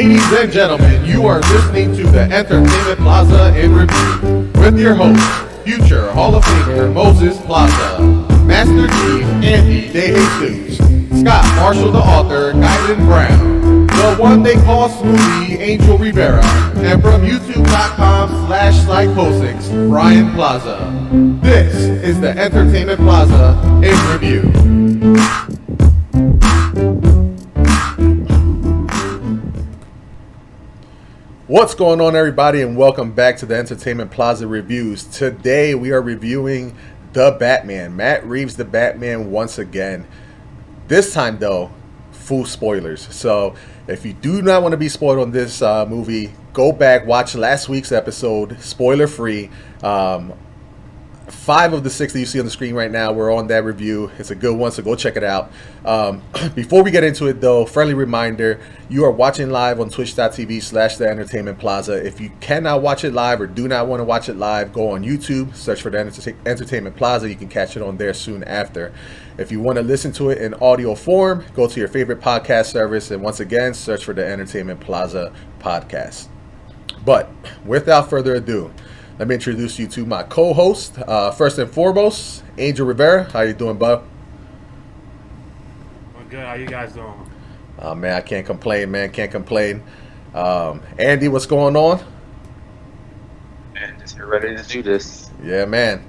Ladies and gentlemen, you are listening to the Entertainment Plaza in Review with your host, future Hall of Famer Moses Plaza, Master Chief Andy De Jesus, Scott Marshall the author, Guylan Brown, the one they call Smoothie, Angel Rivera, and from YouTube.com/psychosics, Bryan Plaza. This is the Entertainment Plaza in Review. What's going on, everybody, and welcome back to the Entertainment Plaza Reviews. Today we are reviewing The Batman, Matt Reeves' The Batman once again. This time, though, full spoilers. So if you do not want to be spoiled on this movie, go back, watch last week's episode, spoiler-free. 5 of the 6 that you see on the screen right now were on that review. It's a good one, so go check it out. Before we get into it, though, friendly reminder, you are watching live on twitch.tv/The Entertainment Plaza. If you cannot watch it live or do not want to watch it live, go on YouTube, search for The Entertainment Plaza. You can catch it on there soon after. If you want to listen to it in audio form, go to your favorite podcast service, and once again, search for The Entertainment Plaza podcast. But without further ado, let me introduce you to my co-host. First and foremost, Angel Rivera. How you doing, bub? I'm good. How you guys doing? Man, I can't complain, man. Can't complain. Andy, what's going on? And just get ready to do this. Yeah, man.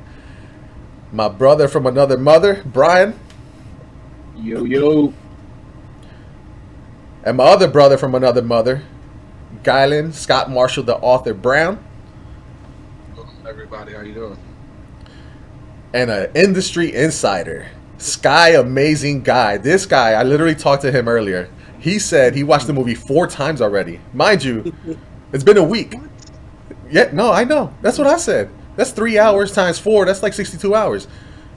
My brother from another mother, Bryan. Yo, yo. And my other brother from another mother, Guylan, Scott Marshall, the author, Brown. Everybody, how you doing? And an industry insider, Sky Amazing Guy. This guy, I literally talked to him earlier. He said he watched the movie 4 times already. Mind you, it's been a week. Yeah, no, I know. That's what I said. That's 3 hours times 4. That's like 62 hours.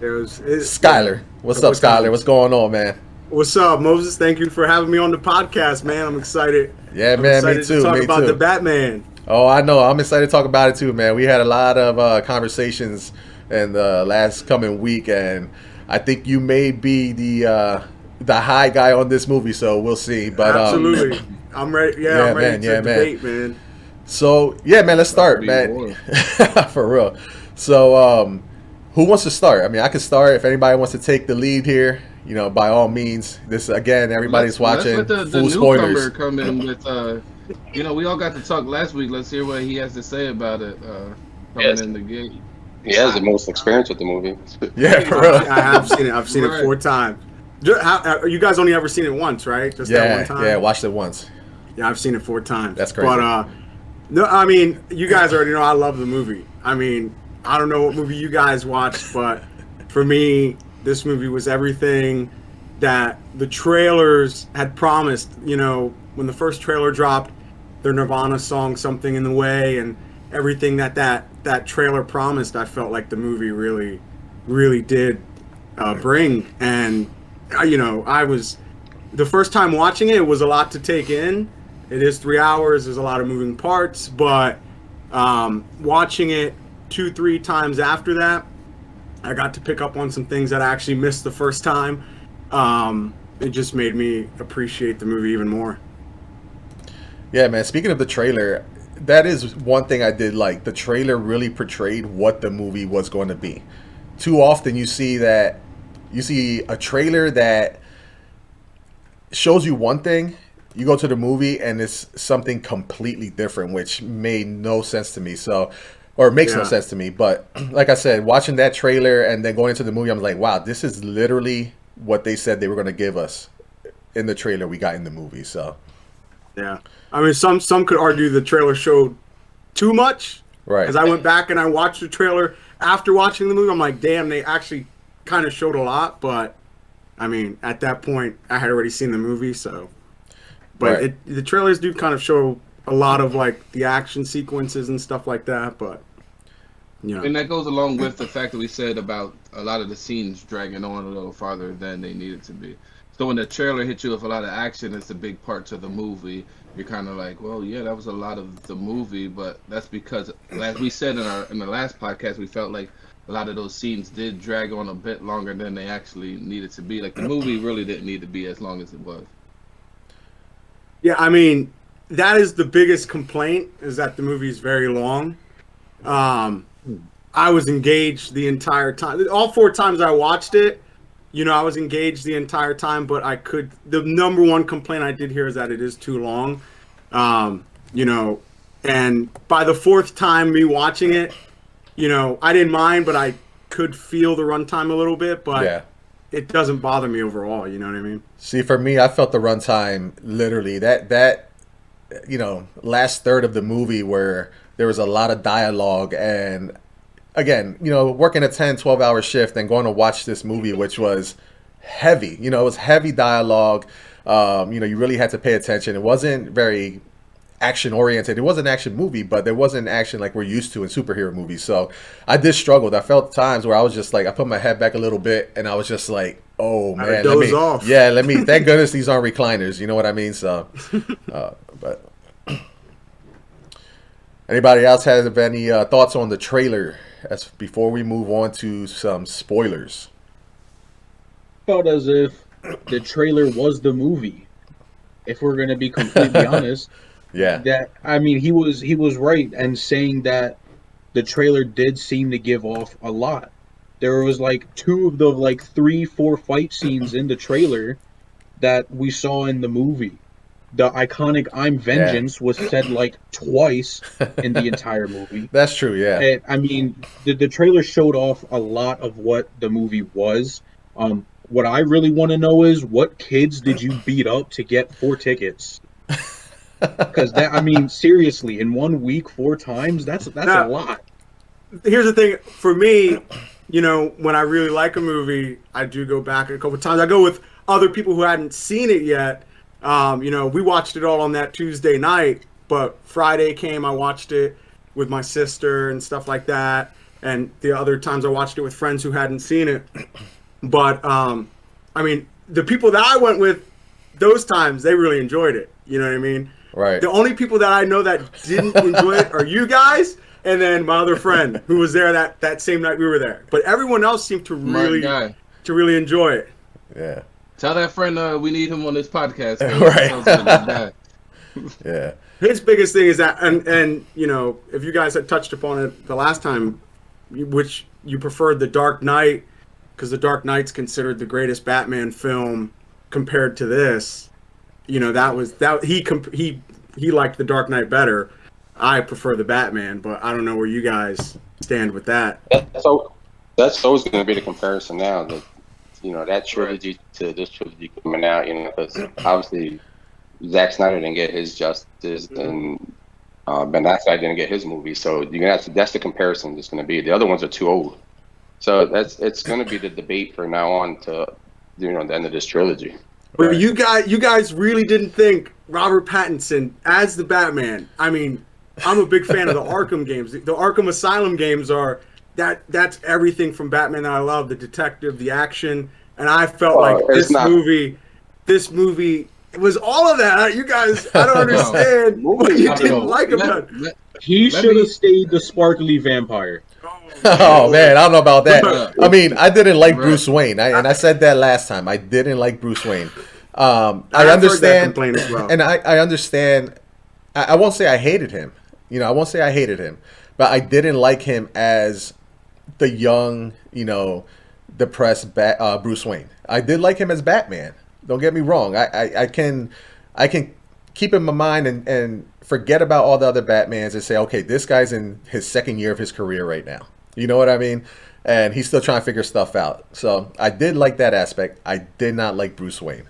Skylar. What's up, Skylar? What's going on, man? What's up, Moses? Thank you for having me on the podcast, man. I'm excited. Yeah, man, me too. To talk about the Batman. Oh, I know. I'm excited to talk about it too, man. We had a lot of conversations in the last coming week, and I think you may be the high guy on this movie, so we'll see. But absolutely, I'm ready. Yeah, I'm ready to debate, man. So yeah, man, let's start, man. For real. So who wants to start? I mean, I can start if anybody wants to take the lead here. You know, by all means. This again, everybody's watching. Let's let the full spoilers. Newcomer come in with. You know, we all got to talk last week. Let's hear what he has to say about it coming in the gate. He has the most experience with the movie. Yeah, for real. I have seen it. I've seen it 4 times. You guys only ever seen it once, right? Just that one time? Yeah, watched it once. Yeah, I've seen it 4 times. That's crazy. But, no, I mean, you guys already know I love the movie. I mean, I don't know what movie you guys watched, but for me, this movie was everything that the trailers had promised. You know, when the first trailer dropped, their Nirvana song "Something in the Way" and everything that trailer promised, I felt like the movie really did bring. And you know, I was the first time watching it, it was a lot to take in. It is 3 hours. There's a lot of moving parts, but watching it 2-3 times after that, I got to pick up on some things that I actually missed the first time. It just made me appreciate the movie even more. Yeah, man. Speaking of the trailer, that is one thing I did like. The trailer really portrayed what the movie was going to be. Too often you see a trailer that shows you one thing, you go to the movie and it's something completely different, which made no sense to me. So, or it makes no sense to me. But like I said, watching that trailer and then going into the movie, I'm like, wow, this is literally what they said they were going to give us in the trailer we got in the movie. So. Yeah, I mean, some could argue the trailer showed too much. Right. Because I went back and I watched the trailer after watching the movie. I'm like, damn, they actually kind of showed a lot. But I mean, at that point, I had already seen the movie, so. But the trailers do kind of show a lot of like the action sequences and stuff like that. But you know, and that goes along with the fact that we said about a lot of the scenes dragging on a little farther than they needed to be. So when the trailer hits you with a lot of action, it's a big part to the movie. You're kind of like, well, yeah, that was a lot of the movie, but that's because, like we said in the last podcast, we felt like a lot of those scenes did drag on a bit longer than they actually needed to be. Like the movie really didn't need to be as long as it was. Yeah, I mean, that is the biggest complaint, is that the movie is very long. I was engaged the entire time. All 4 times I watched it, I was engaged the entire time, but the number one complaint I did hear is that it is too long. And by the 4th time me watching it, I didn't mind, but I could feel the runtime a little bit, but it doesn't bother me overall, you know what I mean? See, for me, I felt the runtime literally that last third of the movie where there was a lot of dialogue, and again, working a 10, 12-hour shift and going to watch this movie, which was heavy. It was heavy dialogue. You really had to pay attention. It wasn't very action oriented. It was an action movie, but there wasn't action like we're used to in superhero movies. So I did struggle. I felt times where I was just like, I put my head back a little bit and I was just like, oh man, thank goodness these aren't recliners. You know what I mean? So, but anybody else have any thoughts on the trailer before we move on to some spoilers? Felt as if the trailer was the movie. If we're going to be completely honest. Yeah. He was right in saying that the trailer did seem to give off a lot. There was like 2 of the 3-4 fight scenes in the trailer that we saw in the movie. The iconic "I'm Vengeance" was said like twice in the entire movie. That's true, yeah. And, the trailer showed off a lot of what the movie was. What I really want to know is, what kids did you beat up to get 4 tickets? Because seriously, in 1 week 4 times, that's a lot. Here's the thing, for me, when I really like a movie, I do go back a couple times. I go with other people who hadn't seen it yet. We watched it all on that Tuesday night, but Friday came, I watched it with my sister and stuff like that. And the other times I watched it with friends who hadn't seen it. But, the people that I went with those times, they really enjoyed it. You know what I mean? Right. The only people that I know that didn't enjoy it are you guys, and then my other friend who was there that same night we were there. But everyone else seemed to really enjoy it. Yeah. Tell that friend we need him on this podcast. Right. Yeah. His biggest thing is that, and if you guys had touched upon it the last time, which you preferred The Dark Knight, because The Dark Knight's considered the greatest Batman film compared to this. He liked The Dark Knight better. I prefer the Batman, but I don't know where you guys stand with that. So that's always going to be the comparison now. That that trilogy to this trilogy coming out. Because obviously Zack Snyder didn't get his justice, and Ben Affleck didn't get his movie. So that's the comparison that's going to be. The other ones are too old. So it's going to be the debate from now on to the end of this trilogy. But you guys really didn't think Robert Pattinson as the Batman. I'm a big fan of the Arkham games. The Arkham Asylum games that's everything from Batman that I love. The detective, the action, and I felt like this movie it was all of that. You guys, I don't understand what you didn't like about it. He should have stayed the sparkly vampire. Oh man, I don't know about that. I didn't like Bruce Wayne, and I said that last time. I didn't like Bruce Wayne. I understand, as well. And I understand. I won't say I hated him. I won't say I hated him, but I didn't like him as the young, depressed Bruce Wayne. I did like him as Batman. Don't get me wrong. I can keep in my mind and forget about all the other Batmans and say, okay, this guy's in his 2nd year of his career right now. You know what I mean? And he's still trying to figure stuff out. So I did like that aspect. I did not like Bruce Wayne.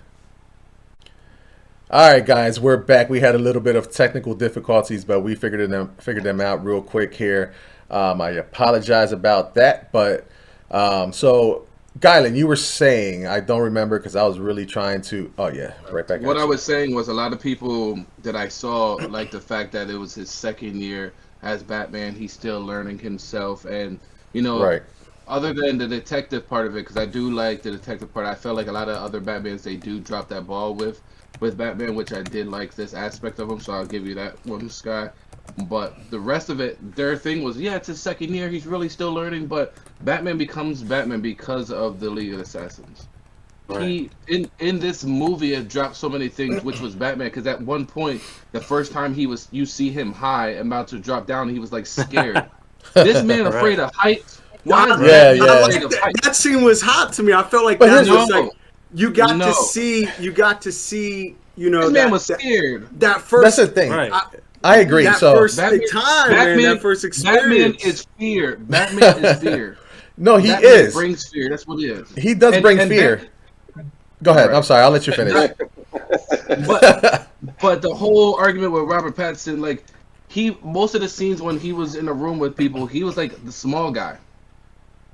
All right, guys, we're back. We had a little bit of technical difficulties, but we figured them out real quick here. I apologize about that. But so, Guylan, you were saying, I don't remember because I was really trying to. Oh yeah, right back. What I was saying was a lot of people that I saw like the fact that it was his 2nd year as Batman. He's still learning himself, and right. Other than the detective part of it, because I do like the detective part. I felt like a lot of other Batmans they do drop that ball with Batman, which I did like this aspect of him. So I'll give you that one, Sky. But the rest of it, their thing was, it's his 2nd year. He's really still learning, but Batman becomes Batman because of the League of Assassins. he in this movie it dropped so many things, which was Batman. Because at one point, the first time you see him high and about to drop down, he was like scared. This man afraid of heights. Why is Batman afraid of heights? That scene was hot to me. I felt like that was like you got to see. You know, this man was scared. That first. That's the thing. Right. I agree. That so first time, man, that first experience. Batman is fear. Batman is fear. No, he Batman is. Brings fear. That's what it is. He does bring fear. Go ahead. I'm sorry. I'll let you finish. But the whole argument with Robert Pattinson, like most of the scenes when he was in a room with people, he was like the small guy.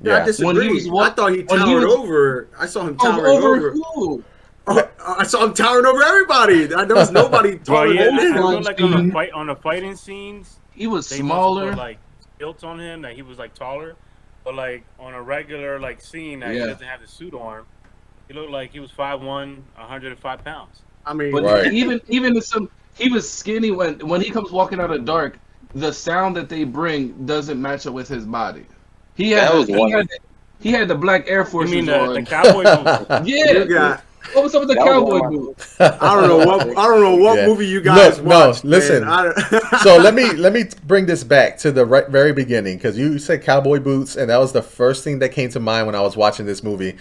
Yeah, I disagree. I thought he towered over. I saw him towering over. Who? I saw him towering over everybody. There was nobody taller than him. I feel like on the fighting scenes, he was smaller. Put, like built on him that he was like taller, but like on a regular like scene that he doesn't have the suit on, he looked like he was 5'1", 105 pounds. I mean, but even he was skinny when he comes walking out of dark. The sound that they bring doesn't match up with his body. He had the black Air Force. You mean the cowboy boots? Yeah. What was up with the cowboy boots? I don't know what movie you guys watched. No, listen. So let me bring this back to the very beginning, because you said cowboy boots, and that was the first thing that came to mind when I was watching this movie.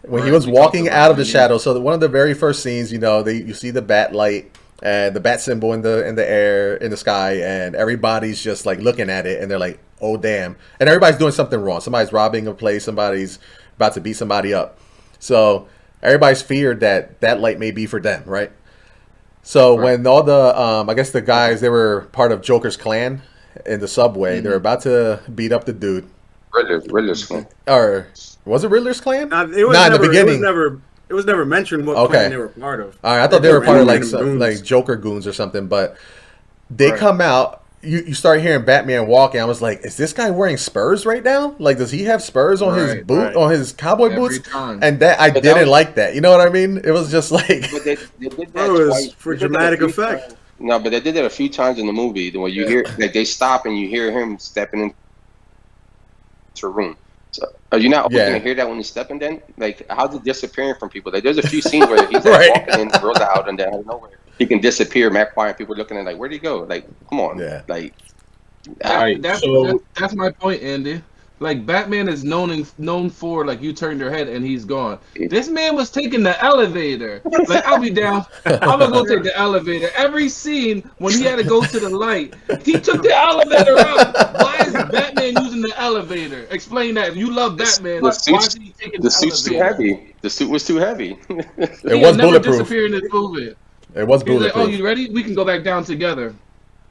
When he was walking out of the shadow. So one of the very first scenes, you see the bat light and the bat symbol in the air, in the sky, and everybody's just like looking at it, and they're like, "Oh damn!" And everybody's doing something wrong. Somebody's robbing a place. Somebody's about to beat somebody up. So everybody's feared that light may be for them, right? So when all the, I guess the guys, they were part of Joker's clan in the subway. They were about to beat up the dude. Riddler's clan. Or was it Riddler's clan? It was in the beginning. It was never mentioned what clan they were part of. All right, I thought they were part of like Joker goons or something. But they come out. You start hearing Batman walking. I was like, is this guy wearing spurs right now? Like, does he have spurs on his boot, on his cowboy boots? And I didn't like that. You know what I mean? It was just like, but they did that twice. For dramatic effect. No, but they did that a few times in the movie. When you hear, like, they stop and you hear him stepping into a room. So, are you not always going to hear that when he's stepping? Then, like, how's it disappearing from people? Like, there's a few scenes where he's like, walking in, girls out, and then out of nowhere he can disappear, Matt Quiet. People looking at like, where'd he go? Like, come on, like. That's my point, Andy. Like, Batman is known for, like, you turned your head and he's gone. This man was taking the elevator. Like, I'll be down. I'm gonna go take the elevator. Every scene when he had to go to the light, he took the elevator up. Why is Batman using the elevator? Explain that. If you love Batman, why is he taking the suit's too heavy. The suit was too heavy. It was bulletproof. Disappear in this movie. It was bulletproof. Like, oh, you ready? We can go back down together.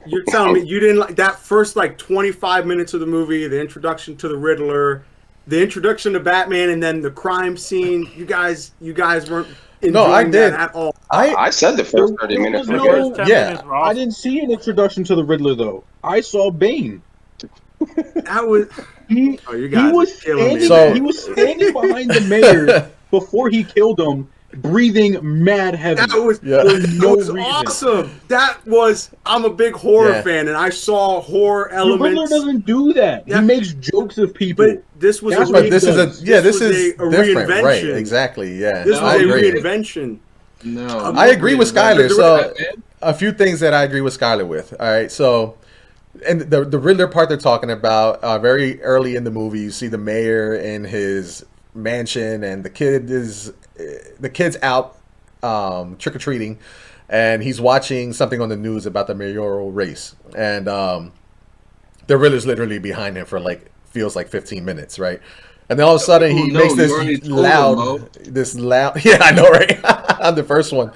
You're telling me you didn't like that first like 25 minutes of the movie, the introduction to the Riddler, the introduction to Batman, and then the crime scene. You guys weren't enjoying that at all. I said the first 30 minutes. I didn't see an introduction to the Riddler though. I saw Bane. That was he was standing behind the mayor before he killed him, breathing mad heavy. That was, awesome. I'm a big horror fan, and I saw horror elements. The Riddler doesn't do that. He makes jokes of people. But this was this is a reinvention. Right, exactly. Yeah. This was a reinvention. No. I agree with Skylar. So a few things that I agree with Skylar with. All right. So and the Riddler part they're talking about, very early in the movie, you see the mayor in his mansion, and the kid's out trick-or-treating, and he's watching something on the news about the mayoral race, and the Riddler's literally behind him for feels like 15 minutes, right? And then all of a sudden he makes this loud, yeah, I know, right? I'm the first one.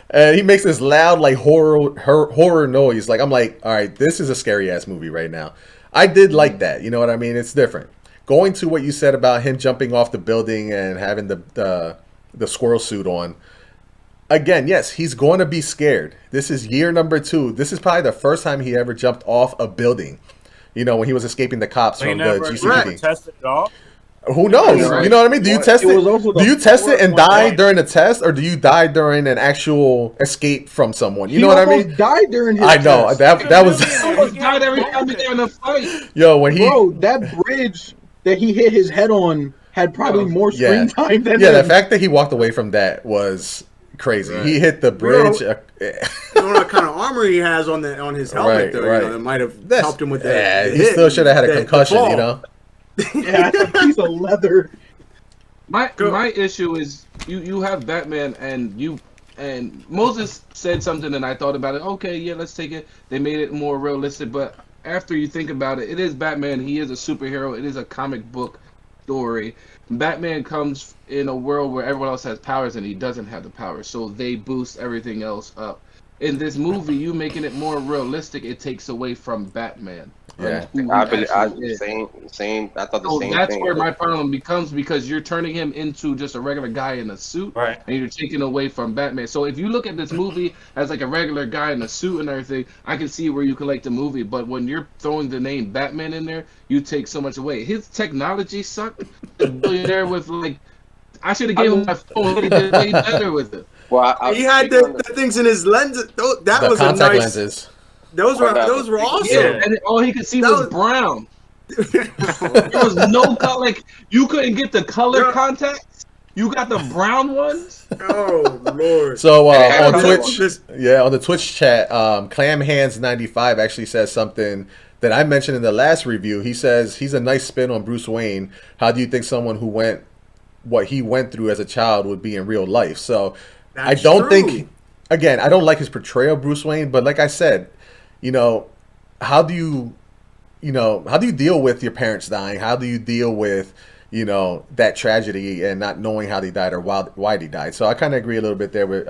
And he makes this loud horror noise. I'm like, all right, this is a scary ass movie right now. I did like that, you know what I mean? It's different. Going to what you said about him jumping off the building and having the squirrel suit on. Again, yes, he's going to be scared. This is year number 2. This is probably the first time he ever jumped off a building. You know, when he was escaping the cops from the GCPD. Tested it off? Who knows? Right. You know what I mean? Do you test it? Do you test it and die during a test, or do you die during an actual escape from someone? You know what I mean? Died during his I know test. that was. He almost every time he got in a fight. Yo, when that bridge that he hit his head on had probably Oh, more yeah. screen time than Yeah, the him. fact that he walked away from that was crazy. Right. He hit the bridge. You don't know what kind of armor he has on his helmet, Right, though. right. You know, that might have That's- helped him with the yeah, the he hit, still should have had a the concussion, fall. you know? Yeah, it's a piece of leather. My issue is you have Batman and Moses said something and I thought about it. Okay, yeah, let's take it. They made it more realistic, but after you think about it, it is Batman. He is a superhero. It is a comic book story. Batman comes in a world where everyone else has powers and he doesn't have the powers, so they boost everything else up. In this movie, you making it more realistic, it takes away from Batman. Yeah. Who he I believe actually is. same. I thought the So same that's thing. where my problem becomes, because you're turning him into just a regular guy in a suit, Right. and you're taking away from Batman. So if you look at this movie as like a regular guy in a suit and everything, I can see where you can like the movie. But when you're throwing the name Batman in there, you take so much away. His technology sucked. The billionaire with like, I should have gave him my phone. He did way better with it. Well, He had the things in his lenses. That The was a contact nice. lenses. Those were awesome. Yeah, and all he could see That was was- brown. There was no color. Like, you couldn't get the color Yeah. contacts. You got the brown ones. Oh Lord. So Yeah, on I Twitch, This- on the Twitch chat, Clamhands95 actually says something that I mentioned in the last review. He says he's a nice spin on Bruce Wayne. How do you think someone who went what he went through as a child would be in real life? So I That's don't true. think, again, I don't like his portrayal of Bruce Wayne, but like I said, how do you deal with your parents dying? How do you deal with, that tragedy and not knowing how they died or why they died? So I kind of agree a little bit there with,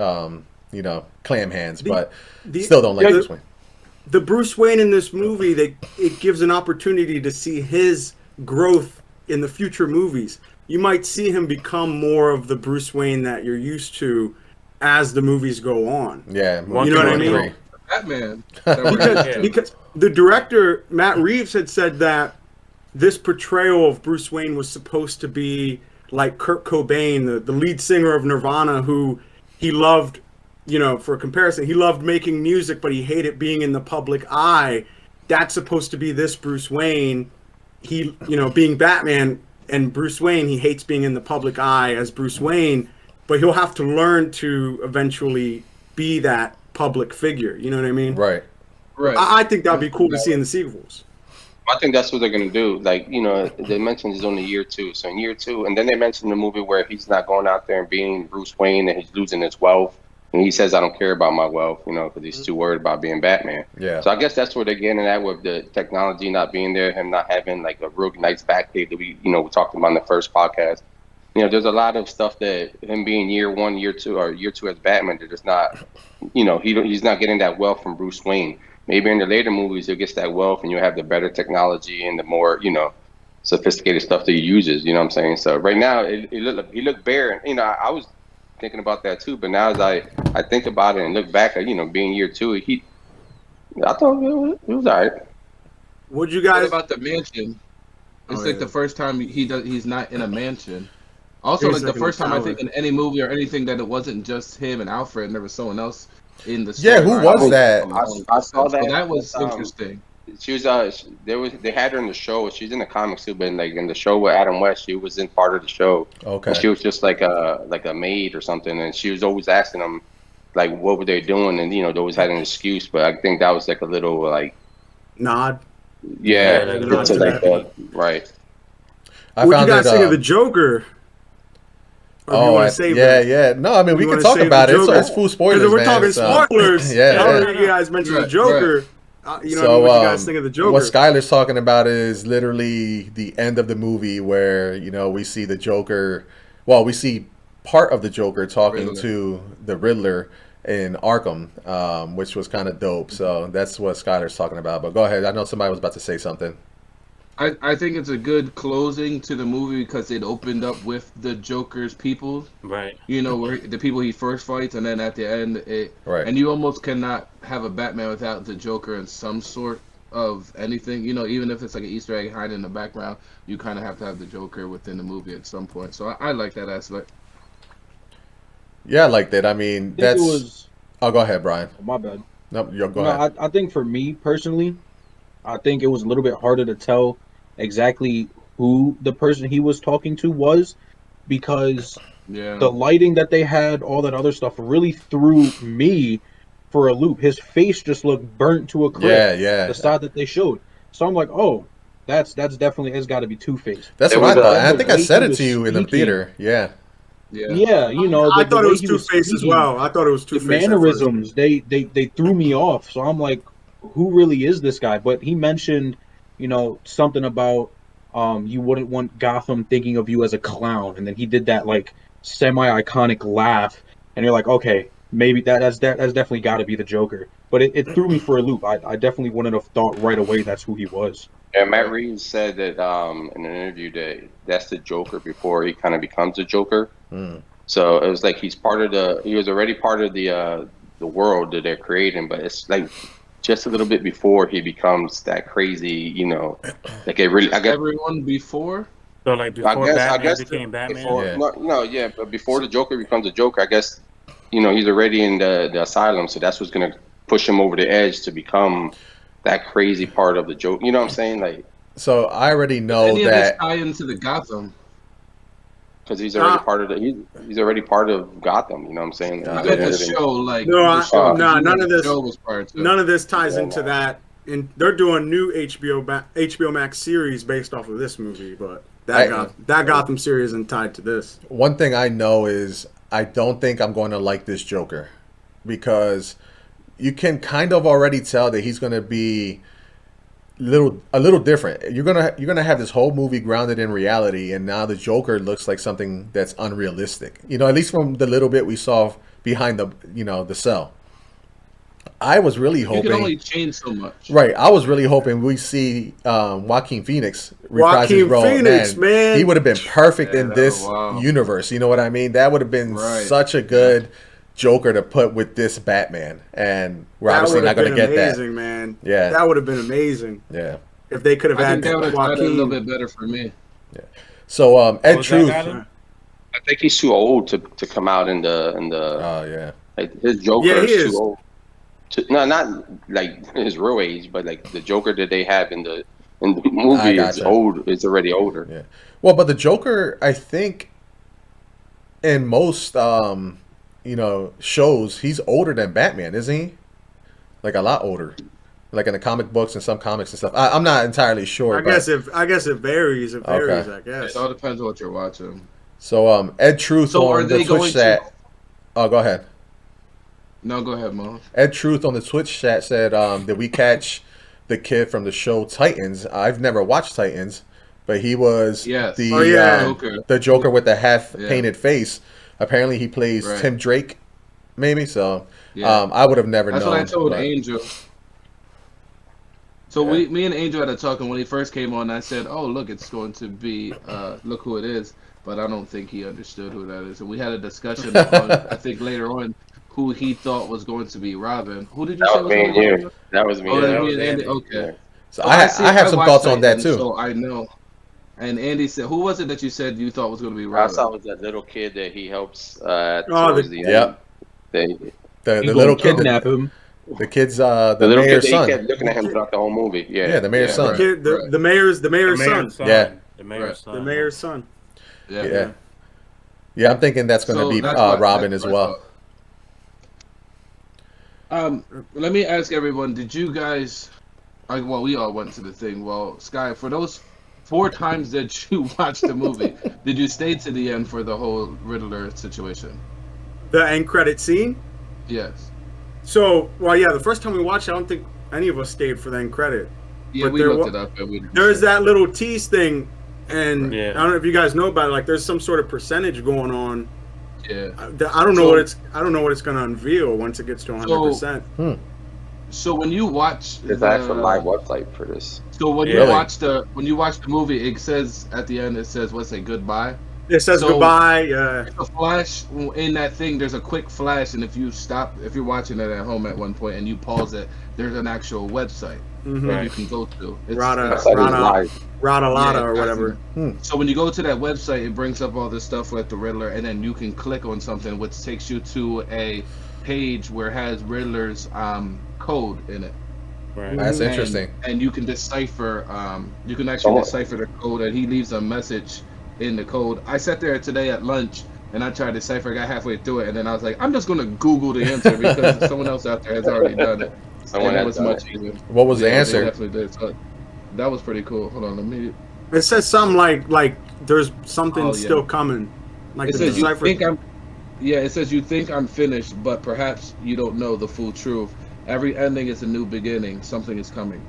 Clam Hands, but still don't like Bruce Wayne. The Bruce Wayne in this movie, it gives an opportunity to see his growth in the future movies. You might see him become more of the Bruce Wayne that you're used to as the movies go on. Yeah, You know what I mean? agree. Batman. Because the director, Matt Reeves, had said that this portrayal of Bruce Wayne was supposed to be like Kurt Cobain, the lead singer of Nirvana, who he loved, for a comparison, he loved making music, but he hated being in the public eye. That's supposed to be this Bruce Wayne. He, being Batman and Bruce Wayne, he hates being in the public eye as Bruce Wayne, but he'll have to learn to eventually be that public figure. You know what I mean? Right. Right. I think that'd be cool to see in the sequels. I think that's what they're gonna do. Like, they mentioned he's only year 2. So in year 2, and then they mentioned the movie where he's not going out there and being Bruce Wayne and he's losing his wealth. And he says, I don't care about my wealth, because he's too worried about being Batman. Yeah. So I guess that's where they're getting at with the technology not being there, him not having like a real nice back tape that we talked about in the first podcast. There's a lot of stuff that him being year 1, year 2, or year 2 as Batman, they're just not, he's not getting that wealth from Bruce Wayne. Maybe in the later movies, he'll get that wealth and you'll have the better technology and the more, sophisticated stuff that he uses. You know what I'm saying? So right now, he looked bare. And, I was thinking about that too. But now as I think about it and look back at, being year 2, I thought it was all right. Would you What guys? about the mansion? It's Oh, like yeah. the first time he's not in a mansion. Also, He's like the like in a first time I tower. think in any movie or anything that it wasn't just him and Alfred, and there was someone else in the Yeah, who storyline. was that? I saw that. So that was But, interesting. she was they had her in the show. She's in the comics too, but in the show with Adam West, she was in part of the show. Okay. And she was just like a maid or something, and she was always asking them like what were they doing, and they always had an excuse. But I think that was like a little like Nod. yeah, like a to nod to like right. I What you found guys it. think of the Joker? Or do you want to save yeah, that? yeah. No, I mean we You can wanna talk save about the it. So Joker? it's full spoilers, Because we're man. talking So- spoilers. Yeah, Now yeah. that you guys mentioned the Right, Joker, what do you guys think of the Joker? What Skylar's talking about is literally the end of the movie where, we see the Joker. Well, we see part of the Joker talking Riddler. to the Riddler in Arkham, which was kind of dope. So that's what Skylar's talking about. But go ahead. I know somebody was about to say something. I think it's a good closing to the movie because it opened up with the Joker's people. Right. Where the people he first fights, and then at the end, Right. and you almost cannot have a Batman without the Joker in some sort of anything. Even if it's like an Easter egg hiding in the background, you kind of have to have the Joker within the movie at some point. So I like that aspect. Yeah, I like that. I mean, I think that's. it was. Oh, go ahead, Brian. My bad. Nope, go No, ahead. I think for me personally, I think it was a little bit harder to tell exactly who the person he was talking to was, because Yeah. the lighting that they had, all that other stuff, really threw me for a loop. His face just looked burnt to a crisp. Yeah. The side that they showed. So I'm like, oh, that's definitely has got to be Two-Face. That's It what I was thought. Then And I the think I way said he it was to you in the speaking, theater. Yeah. Yeah. yeah, you know, I the thought it way was he was Two-Face as speaking, well. I thought it was the Two-Face at first. mannerisms, they threw me off. So I'm like, who really is this guy? But he mentioned, something about you wouldn't want Gotham thinking of you as a clown, and then he did that like semi-iconic laugh, and you're like, okay, maybe that's definitely got to be the Joker. But it threw me for a loop. I definitely wouldn't have thought right away that's who he was. And Matt Reeves said that in an interview that that's the Joker before he kind of becomes a Joker. Mm. So it was like he was already part of the world that they're creating, but it's like just a little bit before he becomes that crazy, like it really. I guess Everyone before. So like before Batman guess became Batman. before Yeah. no, yeah, but before the Joker becomes a Joker, I guess he's already in the asylum, so that's what's gonna push him over the edge to become that crazy part of the Joker. You know what I'm saying? Like So I already know Any of this that. tie into the Gotham? because he's already part of he's already part of Gotham. You know what I'm saying? Yeah. I meant the show, like No, the show. no, none of this- Show was part of it. None of this ties Yeah, into no. that. And they're doing new HBO Max series based off of this movie, but I- that Gotham series isn't tied to this. One thing I know is I don't think I'm going to like this Joker because you can kind of already tell that he's going to be a little different. You're gonna have this whole movie grounded in reality, and now the Joker looks like something that's unrealistic. At least from the little bit we saw behind the cell. I was really You hoping. can only change so much. Right, I was really hoping we see Joaquin Phoenix reprise his Joaquin role. Phoenix, man. He would have been perfect in Yeah, this wow. universe. You know what I mean? That would have been Right. such a good Joker to put with this Batman, and we're obviously not going to get amazing, man. Yeah. That would have been amazing that. Yeah. if they could have I had think that would have done it a little Joaquin. bit better for me. So Ed was that, Truth. Guylan? I think he's too old to come out in the Oh yeah. like his Joker Yeah, he is is. too old. No, not like his real age, but like the Joker that they have in the movie is gotcha. old. It's already older. Yeah. Well, but the Joker, I think, in most shows, he's older than Batman, isn't he? Like a lot older. Like in the comic books and some comics and stuff. I'm not entirely sure. I guess it varies. It varies. Okay. I guess. It all depends on what you're watching. So Ed Truth So are on the they Twitch going chat. to? Oh, go ahead. No, go ahead, Mo. Ed Truth on the Twitch chat said, "Did we catch the kid from the show Titans? I've never watched Titans, but he was Yes. the Oh, yeah. Joker. the Joker with the half Yeah. painted face. Apparently, he plays Right. Tim Drake, maybe. So Yeah. I would have never That's known. what I told but- Angel. So Yeah. me and Angel had a talk, and when he first came on, I said, "Oh, look, it's going to be look who it is." But I don't think he understood who that is, and we had a discussion on, I think later on, who he thought was going to be Robin. Who did you That say was was me going and to be you. Robin? That was me. Oh, and that that me was and Andy. Andy. Okay. So Oh, I have some watched thoughts on that Titans, too. So I know. And Andy said, "Who was it that you said you thought was going to be I Robin?" saw was that little kid that he helps Oh, towards the end. Yep. They, The He little gonna kid, kidnap him. the kid's the the little kid mayor's that son. he kept looking at him throughout the whole movie. Yeah, Yeah, the mayor's son. right. Kid, the mayor's The son. Yeah. The mayor's son. The mayor's son. Yeah. Yeah, I'm thinking that's going to So be that's what- Robin that's as what I well. thought. Let me ask everyone: did you guys? Well, we all went to the thing. Well, Sky, for those 4 times that you watched the movie, did you stay to the end for the whole Riddler situation? The end credit scene. Yes. So, well, yeah, the first time we watched it, I don't think any of us stayed for the end credit. Yeah, But we there looked wa- it up. And we There's that little tease thing, and Yeah. I don't know if you guys know about it. Like, there's some sort of percentage going on. Yeah. I don't know So- what it's. I don't know what it's going to unveil once it gets to 100%. So when you watch There's an actual live website for this. So when Really? you watch the movie, it says at the end, it says, "What's it? Goodbye." It says So- goodbye. A flash in that thing. There's a quick flash, and if you're watching it at home at one point and you pause it, there's an actual website that you can go to. It's, Rada- That site is Rana- live. Rada-Lada Yeah, or that's whatever. So when you go to that website, it brings up all this stuff with the Riddler, and then you can click on something which takes you to a page where it has Riddler's code in it. Right. That's interesting. And you can decipher. You can actually decipher the code, and he leaves a message in the code. I sat there today at lunch, and I tried to decipher. I got halfway through it, and then I was like, I'm just gonna Google the answer because someone else out there has already done it. Someone and it has was done much it. easier. What was the They answer? definitely did. So that was pretty cool. Hold on, let me. It says something like there's something Oh, yeah. still coming. Like It the says you decipher. think I'm. Yeah, it says you think I'm finished, but perhaps you don't know the full truth. Every ending is a new beginning. Something is coming.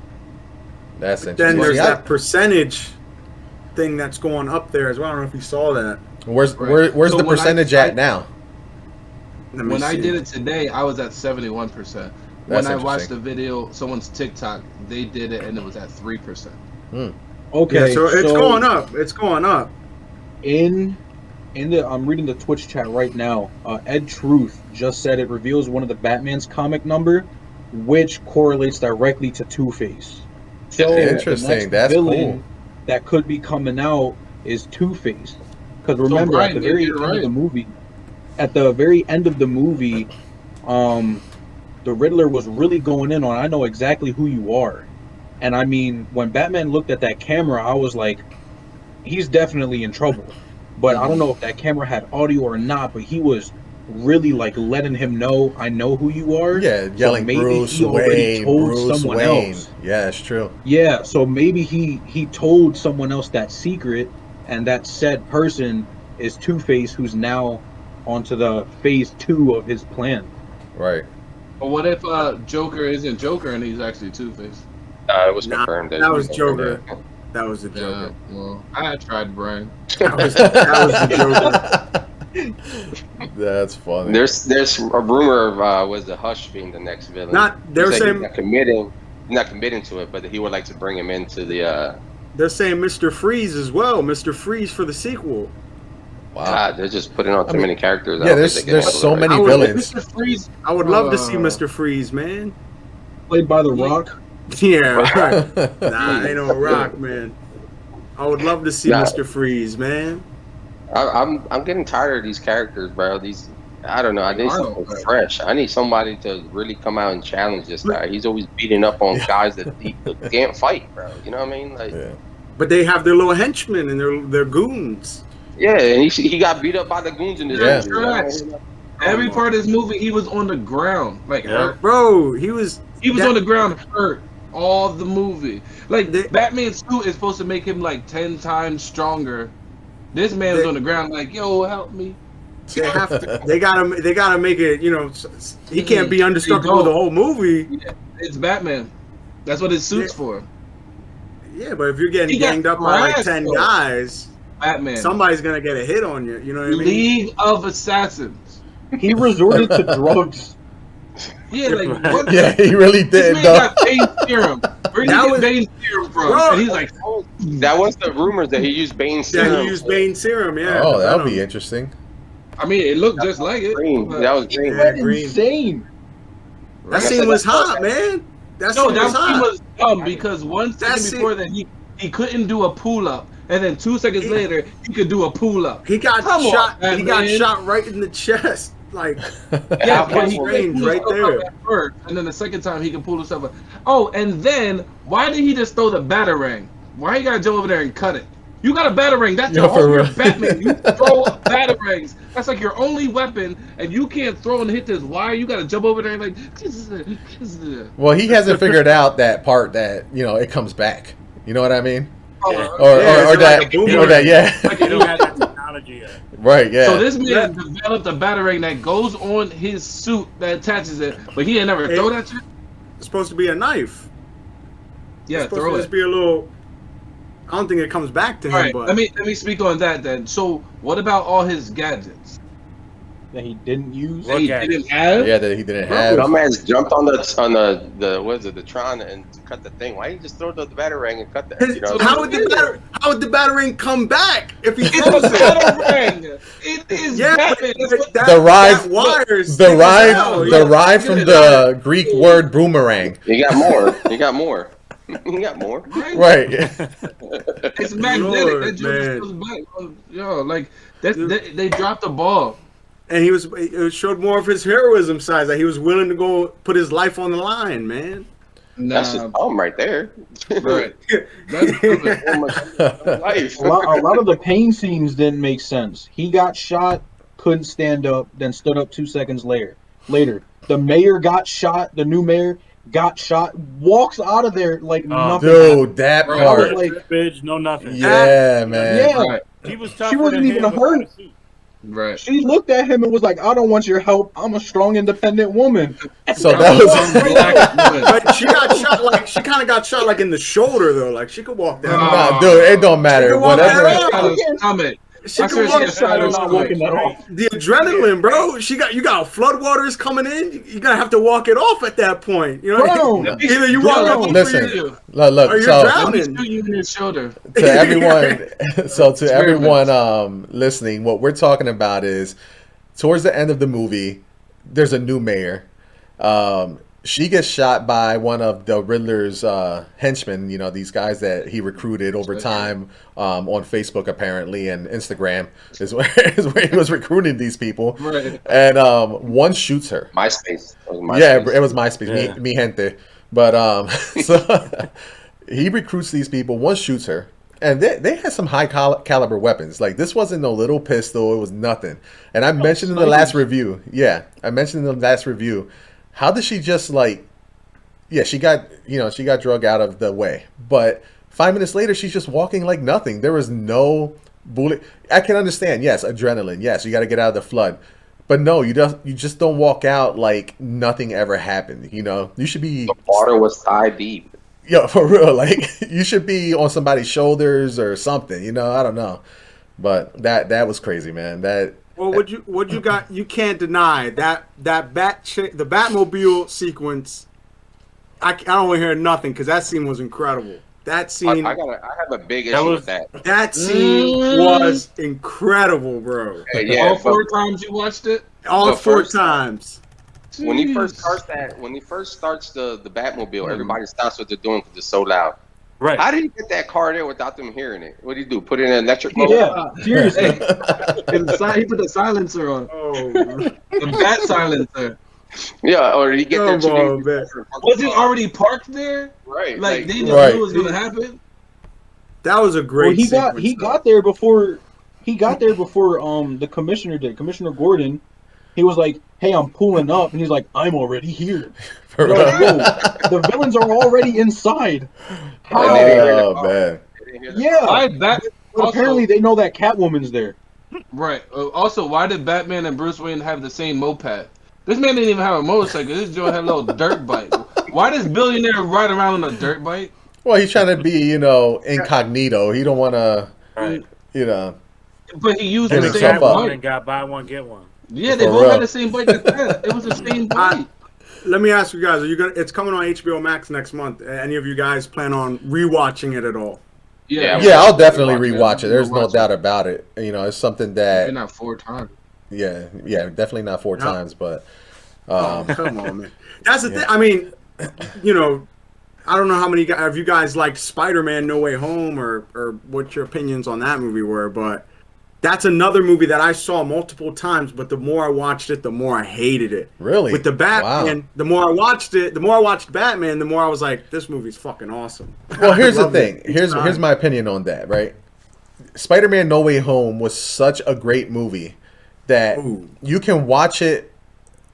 That's Then interesting. there's See, that percentage thing that's going up there as well. I don't know if you saw that. where's Right. where's So the when percentage I- at now? Let me When I see. did it today, I was at 71%. That's When I watched interesting. the video, someone's TikTok, they did it and it was at 3%. Okay, Yeah, so it's going up. It's going up. I'm reading the Twitch chat right now. Ed Truth just said it reveals one of the Batman's comic number, which correlates directly to Two-Face. So Interesting. the next That's villain cool. that could be coming out is Two-Face. Because remember, Bryan, at the maybe very you're end of right. the movie, the Riddler was really going in on, I know exactly who you are. And I mean, when Batman looked at that camera, I was like, he's definitely in trouble. But I don't know if that camera had audio or not, but he was really like letting him know, I know who you are. Yeah, So yelling maybe Bruce he already Wayne, told Bruce someone Wayne. else. Yeah, it's true. Yeah, so maybe he told someone else that secret, and that said person is Two-Face, who's now onto the phase 2 of his plan. Right. But what if Joker isn't Joker and he's actually Two-Face? It was Nah, confirmed. that was confirmed Joker. that. That was the Yeah, Joker. well, I tried, Brian. That was the Joker. That's funny. There's a rumor of was the Hush being the next villain. They're He said saying he's not committing to it, but he would like to bring him into the. they're saying Mr. Freeze as well. Mr. Freeze for the sequel. Wow. God, they're just putting on too many characters. I Yeah, don't there's think they can handle so it. many I would- villains. Mr. Freeze. I would love to see Uh, Mr. Freeze, man. Played by The Rock. Yeah, right. Nah, ain't no rock, man. I would love to see Nah. Mr. Freeze, man. I'm getting tired of these characters, bro. I don't know. I need something fresh. I need somebody to really come out and challenge this guy. He's always beating up on guys that he can't fight, bro. You know what I mean? Like, Yeah. But they have their little henchmen and their goons. yeah, and he got beat up by the goons in this Yeah. movie. Correct. Every part of this movie, he was on the ground, like hurt. Bro, he was On the ground, hurt all the movie. Like They- Batman's suit is supposed to make him like 10 times stronger. This man's They- on the ground, like, yo, help me. they have to they gotta make it, he can't be indestructible don't. the whole movie. It's Batman. That's what his suit's Yeah. for. Yeah, but if you're getting He got ganged up by like thrashed, 10 though. guys, Batman. somebody's gonna get a hit on you. You know what I mean? League of Assassins. He resorted to drugs. Yeah, like what? Yeah, he really This did. man Though. got Bane serum. Where did That he was- get Bane serum from? Bro. And he's like, That was the rumors that he used Bane serum. Yeah, he used Bane serum. Yeah. Oh, that'll Venom. be interesting. I mean, it looked just like it. Green. but- That was green. Yeah, That's green. insane. That scene was hot, man. That No, scene was that scene hot. was dumb because 1 second That scene- before that he couldn't do a pull up, and then 2 seconds later he could do a pull up. He got Come on, shot. He got Batman. shot right in the chest. Like Yeah, How but he possible? couldn't pull right himself there. up at first, and then the second time he can pull himself up. Oh, and then why did he just throw the batarang? Why you gotta jump over there and cut it? You got a batarang. That's Yeah, your whole for you're real. Batman. You throw batarangs. That's like your only weapon, and you can't throw and hit this wire. You gotta jump over there and like. Well, he hasn't figured out that part that it comes back. You know what I mean? Oh, Or Yeah, or it's that like a boomerang. or that yeah. Like you don't have that technology yet. Right. Yeah. So this man developed a batarang that goes on his suit that attaches it, but he ain't never throw that shit. it's supposed to be a knife. Yeah, It's supposed throw to it. just be a little. I don't think it comes back to him, All right, but let me speak on that then. So, what about all his gadgets That he didn't use. that he gadgets? didn't have? yeah, that he didn't Bro, have. Dumbass jumped on the what is it, the Tron, and cut the thing. Why didn't you just throw the batarang and cut that? You know, how would the batarang come back if he It's throws a it? batarang. It is Yeah, Batman. That's what that, The ride- that wires The thick as ride, hell, the yeah. ride from the Greek word boomerang. You got more. You got more. You got more. Right. It's magnetic. Lord, That man. just goes back. Yo, like they dropped the ball. And it showed more of his heroism side, that he was willing to go put his life on the line, man. That's his problem right there. Right. That's Life. A lot of the pain scenes didn't make sense. He got shot, couldn't stand up, then stood up 2 seconds later. The mayor got shot. The new mayor got shot, walks out of there like nothing. Dude, that Right. part. Like, Bitch, no nothing. Yeah, man. yeah, Right. He was tougher she wasn't than even him without hurt. a suit. Right. She looked at him and was like, "I don't want your help. I'm a strong, independent woman." So that was Black woman. But she got shot like she kind of got shot like in the shoulder though. Like she could walk down. nah, dude. It don't matter. can walk Whatever. that Shot her stomach. She I could swear walk she got shot in her not stomach. walking that off. The adrenaline, bro. You got floodwaters coming in. You gotta have to walk it off at that point. You know, Bro. either you walk Bro, off or Listen, you. look. or you're So Let me drowning. shoot you in your shoulder. to everyone, so to Experiments. everyone listening, what we're talking about is towards the end of the movie, there's a new mayor. She gets shot by one of the Riddler's henchmen, you know, these guys that he recruited over time on Facebook apparently, and Instagram is where he was recruiting these people. Right. And one shoots her. MySpace. Yeah, it was MySpace, Yeah. mi gente. But so he recruits these people. One shoots her, and they had some high caliber weapons. Like this wasn't no little pistol; it was nothing. And I mentioned in the last review. Yeah, I mentioned in the last review. How did she just like? Yeah, she got drug out of the way, but 5 minutes later, she's just walking like nothing. There was no bullet. I can understand. Yes, adrenaline. Yes, you got to get out of the flood. But no, you just don't walk out like nothing ever happened. You know, you should be The water was thigh deep. yeah, for real. Like you should be on somebody's shoulders or something. You know, I don't know, but that was crazy, man. That Well, what you got? You can't deny that the Batmobile sequence. I don't want to hear nothing because that scene was incredible. That scene, I have a big That issue was- with that. that scene was incredible, bro. Yeah, All but 4 times you watched it? All The 4 first- times. when he first Jeez. starts the Batmobile, everybody stops what they're doing because it's so loud. Right. How did he get that car there without them hearing it? What did he do? Put it in electric mode? Yeah, seriously. He put the silencer on. Oh, The bat silencer. Yeah, or did he get there Come too on, many man. Was it already parked there? Right. Like they knew Right. it was gonna happen? that was a great. Well, he sequence, got there before the commissioner did. Commissioner Gordon, he was like, "Hey, I'm pulling up," and he's like, "I'm already here." for They're real. like, "Whoa, the villains are already inside." How? And they didn't hear the Oh car. man. They didn't hear the Yeah, Why Bat? but Also, apparently they know that Catwoman's there. right. Also, why did Batman and Bruce Wayne have the same moped? This man didn't even have a motorcycle. This joint had a little dirt bike. Why does billionaire ride around on a dirt bike? Well, he's trying to be, you know, incognito. He don't want to, Right. you know. But he used Get the And himself same up. Catwoman bike. got buy one get one. Yeah, they For both real. had the same bike at that. It was the same bike. Let me ask you guys: Are you gonna? It's coming on HBO Max next month. Any of you guys plan on rewatching it at all? Yeah. Yeah, I'll definitely Watch rewatch it. There's no Watch doubt about it. You know, it's something Maybe that, not 4 times. yeah, definitely not 4 No. times, but Oh, come on, man. That's the thing. I mean, you know, I don't know how many of you guys liked Spider-Man: No Way Home or what your opinions on that movie were, but that's another movie that I saw multiple times. But the more I watched it, the more I hated it. really, With the Batman, Wow. the more I watched it, the more I watched Batman, the more I was like, this movie's fucking awesome. Well, I here's the loved it thing. each Here's time. my opinion on that. Right, Spider-Man: No Way Home was such a great movie that Ooh. you can watch it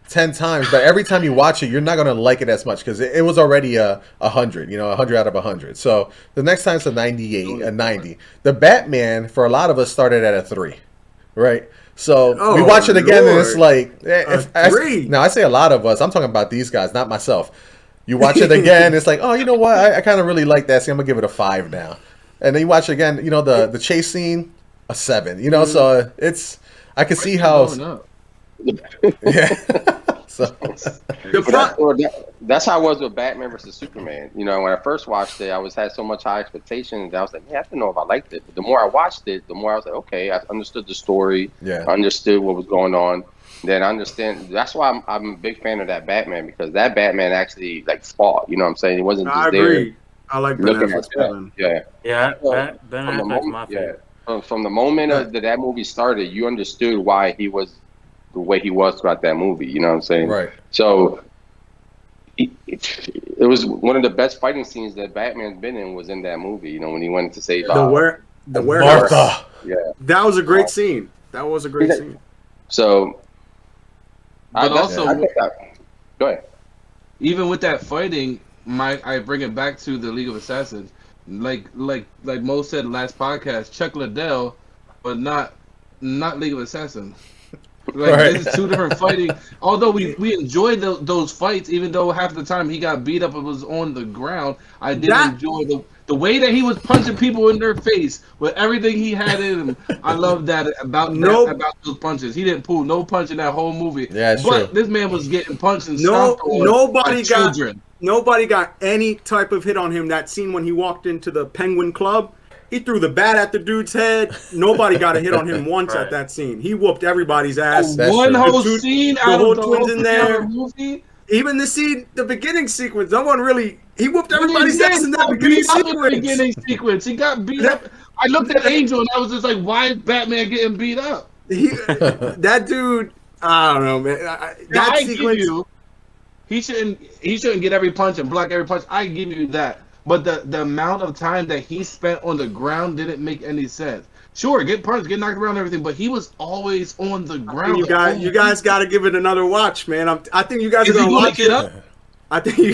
10 times, but every time you watch it, you're not gonna like it as much because it was already a 100. You know, 100 out of 100. So the next time it's a 98, a 90. The Batman for a lot of us started at a 3, right? So we Oh, watch it again, and it's Lord. like A 3? now I say a lot of us. I'm talking about these guys, not myself. You watch it again, it's like, oh, you know what? I kind of really like that scene. I'm gonna give it a 5 now. And then you watch it again. You know, the chase scene, a 7. You know, so it's I can see how. Blowing up. Yeah. So That's how I was with Batman versus Superman. You know, when I first watched it, had so much high expectations that I was like, yeah, I didn't know if I liked it. But the more I watched it, the more I was like, okay, I understood the story. Yeah. I understood what was going on. Then I understand. That's why I'm a big fan of that Batman, because that Batman actually like fought. You know what I'm saying? He wasn't just I there agree. I like Ben looking Affleck's at that. Batman. Yeah. Yeah, Well, Ben From the Affleck's my moment, favorite. from the moment that movie started, you understood why he was the way he was throughout that movie. You know what I'm saying? right. So it It was one of the best fighting scenes that Batman's been in was in that movie. You know, when he went to save The warehouse. Martha. Yeah. That was a great scene. That was a great scene. So, But also, go ahead. even with that fighting, I bring it back to the League of Assassins. Like Mo said last podcast, Chuck Liddell, but not League of Assassins. Like Right. this is two different fighting. Although we enjoyed those fights, even though half the time he got beat up and was on the ground, I did enjoy the way that he was punching people in their face with everything he had in him. I love that about those punches. He didn't pull no punch in that whole movie. Yeah, it's but true. this man was getting punched and stomped on Nobody by children. Nobody got any type of hit on him. That scene when he walked into the Penguin Club, he threw the bat at the dude's head. Nobody got a hit on him once at that scene. He whooped everybody's ass. That's One true. whole scene out whole of the twins in there. movie. Even the beginning sequence, no one really. He whooped everybody's ass in that beginning sequence. He got beat up. I looked at Angel and I was just like, "Why is Batman getting beat up?" That dude, I don't know, man. That sequence. He shouldn't get every punch and block every punch. I give you that. But the amount of time that he spent on the ground didn't make any sense. Sure, get punched, get knocked around, and everything, but he was always on the ground. You guys got to give it another watch, man. I think you guys are gonna watch it up. I think he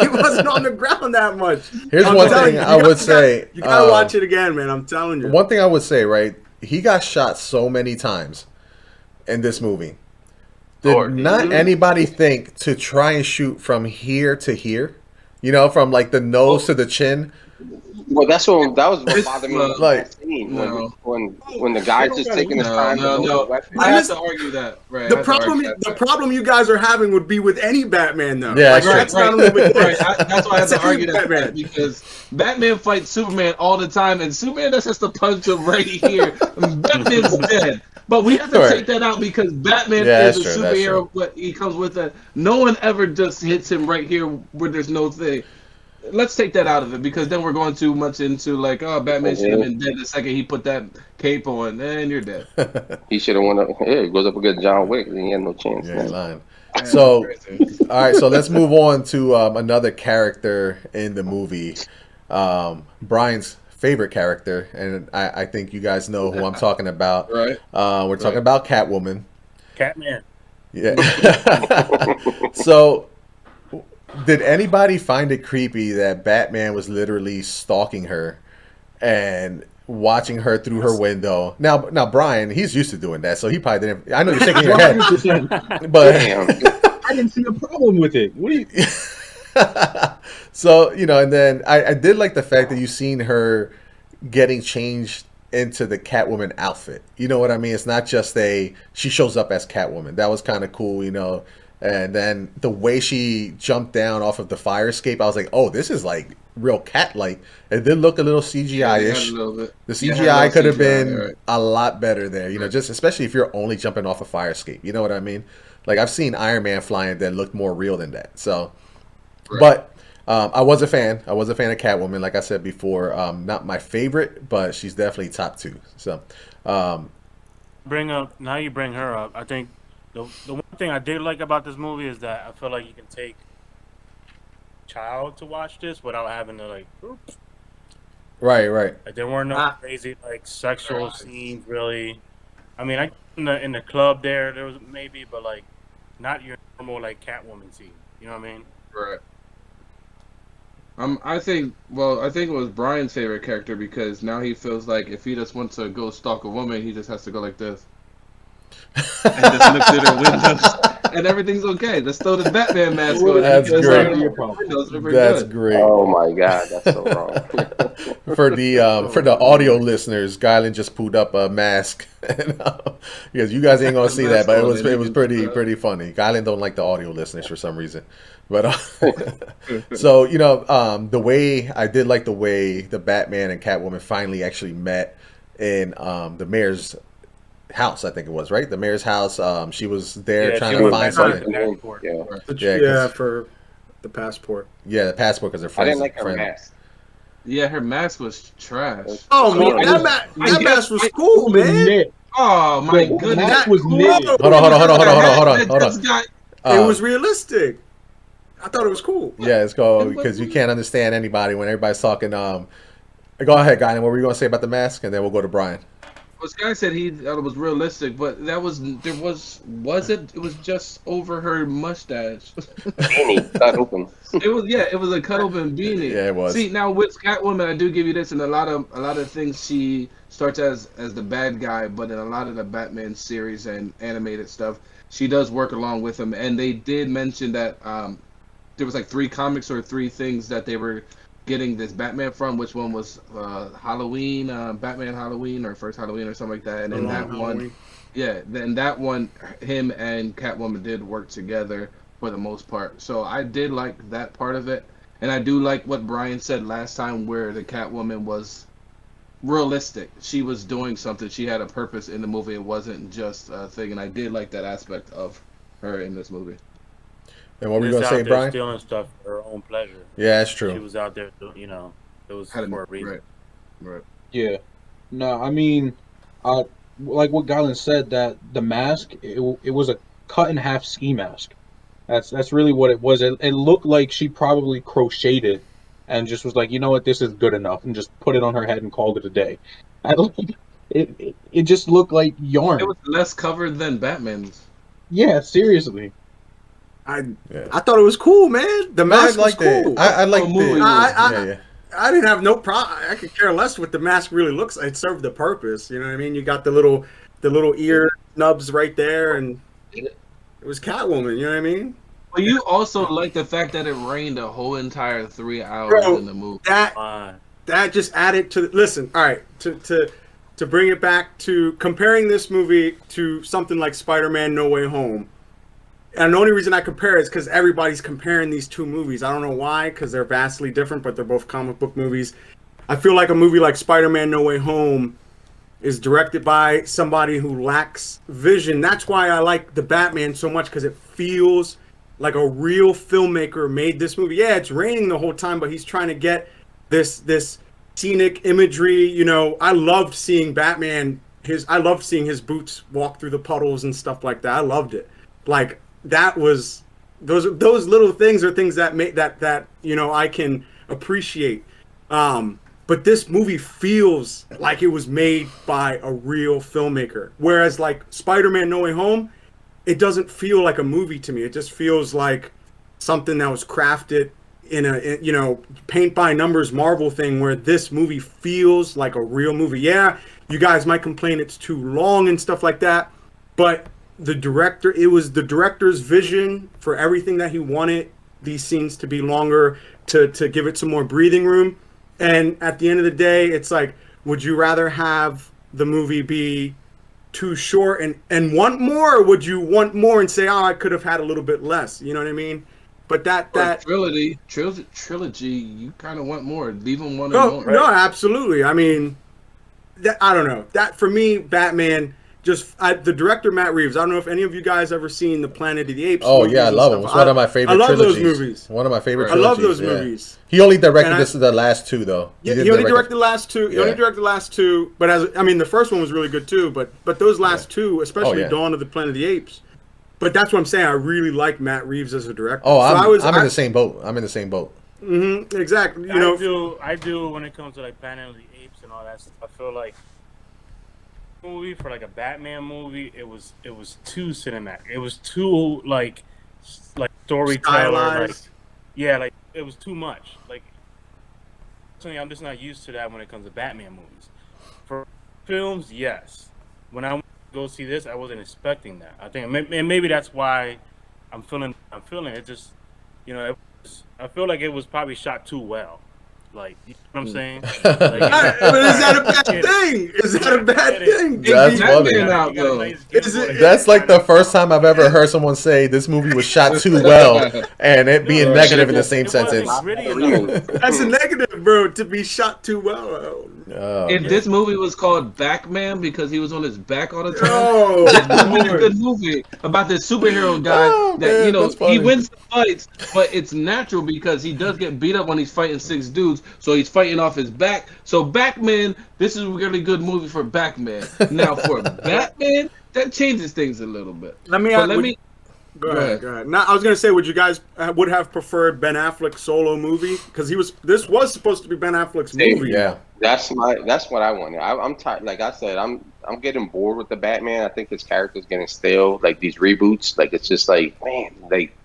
wasn't on the ground that much. Here's one thing I would say. You gotta watch it again, man. I'm telling you. One thing I would say, right? He got shot so many times in this movie. Did not anybody think to try and shoot from here to here? You know, from like the nose to the chin. Well, that was what bothered me. Like, when the guy's just taking his time. I have to argue that. Right. The problem you guys are having would be with any Batman, though. Yeah, that's not only with right. That's why I have to argue that because Batman fights Superman all the time, and Superman just has to punch him right here. And Batman's dead. But we have to take that out because Batman is a superhero. But he comes with that. No one ever just hits him right here where there's no thing. Let's take that out of it because then we're going too much into like, oh, Batman should have been dead the second he put that cape on, and you're dead. He should have won up. Yeah, he goes up against John Wick, and he had no chance. Yeah, lying. So, all right, so let's move on to another character in the movie, Bryan's favorite character, and I think you guys know who I'm talking about. Right. We're talking about Catwoman. Catman. Yeah. So, did anybody find it creepy that Batman was literally stalking her and watching her through her window? Now, Bryan, he's used to doing that, so he probably didn't. I know you're shaking your head, 100%. but I didn't see a problem with it. What do you? So, you know, and then I did like the fact that you seen her getting changed into the Catwoman outfit. You know what I mean? It's not just she shows up as Catwoman. That was kind of cool, you know. And then the way she jumped down off of the fire escape, I was like, oh, this is like real cat-like. It did look a little CGI-ish. The CGI could have been a lot better there, you know, just especially if you're only jumping off a fire escape. You know what I mean? Like, I've seen Iron Man flying that looked more real than that. So, but I was a fan. I was a fan of Catwoman, like I said before. Not my favorite, but she's definitely top 2. So, now you bring her up. I think the one thing I did like about this movie is that I feel like you can take a child to watch this without having to like. Oops. Right. Like, there weren't no crazy like sexual scenes really. I mean, in the club there was maybe, but like not your normal like Catwoman scene. You know what I mean? Right. I think it was Bryan's favorite character because now he feels like if he just wants to go stalk a woman, he just has to go like this. And just look through their windows, and everything's okay. Just throw the Batman mask on. That's great. That's great. Oh my God, that's so wrong. For the audio listeners, Guylan just pulled up a mask, and, because you guys ain't gonna see that, but it was pretty funny. Guylan don't like the audio listeners for some reason, but so you know the way the Batman and Catwoman finally actually met in the mayor's house, I think it was, right? The mayor's house. She was there trying to find something. For the passport. Yeah, the passport because they're friends. I didn't like her mask. Yeah, her mask was trash. Oh man, that mask was cool, man. Oh my goodness, that was knit. Hold on. It was realistic. I thought it was cool. Yeah, it's called because you can't understand anybody when everybody's talking. Go ahead, Guylan. What were you going to say about the mask? And then we'll go to Bryan. Well, Sky said he thought it was realistic, but that was it was just over her mustache. Beanie, cut open. It was a cut open beanie. Yeah, it was. See, now with Catwoman, I do give you this, and a lot of things she starts as the bad guy, but in a lot of the Batman series and animated stuff, she does work along with him. And they did mention that there was like 3 comics or 3 things that they were getting this Batman from, which one was Halloween, Batman Halloween, or First Halloween, or something like that. And in that one, then that one, him and Catwoman did work together for the most part. So I did like that part of it, and I do like what Bryan said last time, where the Catwoman was realistic. She was doing something. She had a purpose in the movie. It wasn't just a thing, and I did like that aspect of her in this movie. And what were you going to say, Bryan? Stealing stuff for her own pleasure. Yeah, that's true. She was out there, you know, it was for a reason. Right. Yeah. No, I mean, like what Guylan said, that the mask, it was a cut in half ski mask. That's really what it was. It looked like she probably crocheted it and just was like, you know what, this is good enough, and just put it on her head and called it a day. It just looked like yarn. It was less covered than Batman's. Yeah, seriously. I thought it was cool, man. The mask was cool. I like the. I didn't have no problem. I could care less what the mask really looks like. It served the purpose. You know what I mean? You got the little ear nubs right there, and it was Catwoman. You know what I mean? But you also like the fact that it rained a whole entire 3 hours in the movie. That just added to. Listen, all right, to bring it back to comparing this movie to something like Spider-Man: No Way Home. And the only reason I compare is because everybody's comparing these 2 movies. I don't know why, because they're vastly different, but they're both comic book movies. I feel like a movie like Spider-Man: No Way Home is directed by somebody who lacks vision. That's why I like the Batman so much, because it feels like a real filmmaker made this movie. Yeah, it's raining the whole time, but he's trying to get this scenic imagery. You know, I loved seeing Batman. I loved seeing his boots walk through the puddles and stuff like that. I loved it. Like, that was those little things are things that make that you know, I can appreciate. But this movie feels like it was made by a real filmmaker. Whereas like Spider-Man: No Way Home, it doesn't feel like a movie to me. It just feels like something that was crafted in a, you know, paint by numbers Marvel thing, where this movie feels like a real movie. Yeah, you guys might complain it's too long and stuff like that, but it was the director's vision for everything that he wanted these scenes to be longer, to give it some more breathing room. And at the end of the day, it's like, would you rather have the movie be too short and want more, or would you want more and say, oh, I could have had a little bit less? You know what I mean? But that trilogy, you kind of want more. Leave them one. No, absolutely. I mean, I don't know. That for me, Batman. The director, Matt Reeves. I don't know if any of you guys ever seen the Planet of the Apes. Oh yeah, I love him. It's one of my favorite. I love those movies. One of my favorite. I love those movies. He only directed the last 2 though. He only directed the last 2. He only directed the last 2. But the first one was really good too. But those last 2, especially Dawn of the Planet of the Apes. But that's what I'm saying. I really like Matt Reeves as a director. Oh, I'm in the same boat. Mm-hmm, exactly. You know, I do when it comes to like Planet of the Apes and all that stuff. I feel like movie for like a Batman movie, it was too cinematic. It was too like storyteller, like it was too much. Like, I'm just not used to that when it comes to Batman movies. For films, yes. When I went to go see this, I wasn't expecting that. I think maybe that's why I'm feeling it. Just, you know, I feel like it was probably shot too well. Like, you know what I'm saying? Like, but is that a bad thing? Is that a bad thing? That's funny. That's like the first time I've ever heard someone say this movie was shot too well, and it being negative in the same sentence. That's a negative, bro. To be shot too well. If this movie was called Backman because he was on his back all the time, oh, this would be a good movie about this superhero guy that, you know, he wins the fights, but it's natural because he does get beat up when he's fighting 6 dudes, so he's fighting off his back. So Backman, this is a really good movie for Backman. Now for Batman, that changes things a little bit. Go Go ahead, ahead. go ahead. Now, I was gonna say, would you guys would have preferred Ben Affleck's solo movie? Because this was supposed to be Ben Affleck's Same. movie. Yeah. That's what I wanted. I'm tired. Like I said, I'm getting bored with the Batman. I think his character's getting stale. Like these reboots, like it's just like, man, like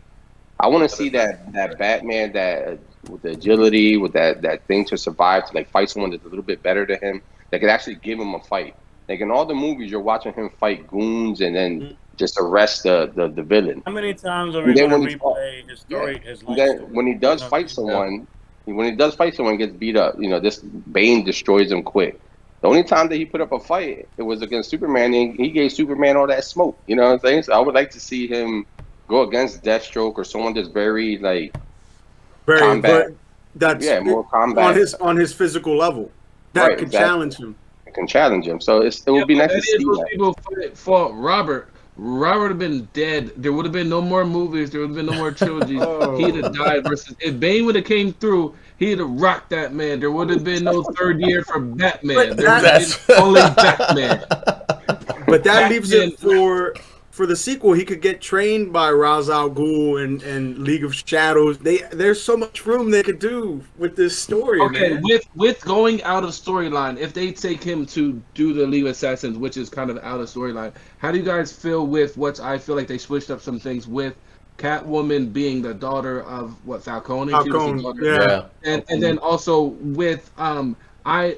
I want to see that Batman that with the agility, with that thing to survive, to like fight someone that's a little bit better than him, that could actually give him a fight. Like in all the movies, you're watching him fight goons and then just arrest the villain. How many times are And we then going when to he replay his yeah, story, his and life then story? when he does You know, fight someone, gets beat up. You know, this Bane destroys him quick. The only time that he put up a fight, it was against Superman, and he gave Superman all that smoke. You know what I'm saying? So I would like to see him go against Deathstroke or someone that's very like Very, combat. but that's Yeah, more combat. on his physical level. That Right, could exactly. challenge him. It can challenge him. So it Yeah, would be but nice to that is see those that. people fought Robert. Robert would have been dead. There would have been no more movies. There would have been no more trilogies. Oh. He'd have died. Versus if Bane would have came through, he'd have rocked that man. There would have been no third year for Batman. There would have been only Batman. But that leaves Batman- it for the sequel. He could get trained by Ra's al Ghul and League of Shadows. There's so much room they could do with this story, Okay, man. with going out of storyline, if they take him to do the League of Assassins, which is kind of out of storyline, how do you guys feel with what I feel like they switched up some things with Catwoman being the daughter of Falcone? She was the Falcone, daughter. yeah. And then also with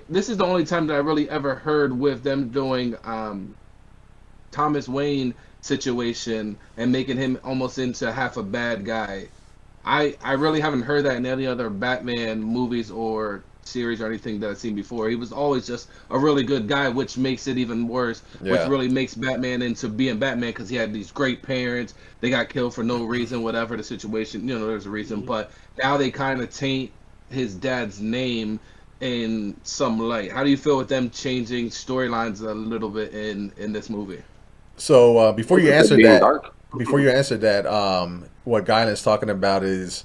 this is the only time that I really ever heard with them doing Thomas Wayne situation and making him almost into half a bad guy. I really haven't heard that in any other Batman movies or series or anything that I've seen before. He was always just a really good guy, which makes it even worse, which Yeah. really makes Batman into being Batman because he had these great parents. They got killed for no reason, whatever the situation, there's a reason. But now they kind of taint his dad's name in some light. How do you feel with them changing storylines a little bit in this movie? So before you answer Being that, dark. what Guylan's talking about is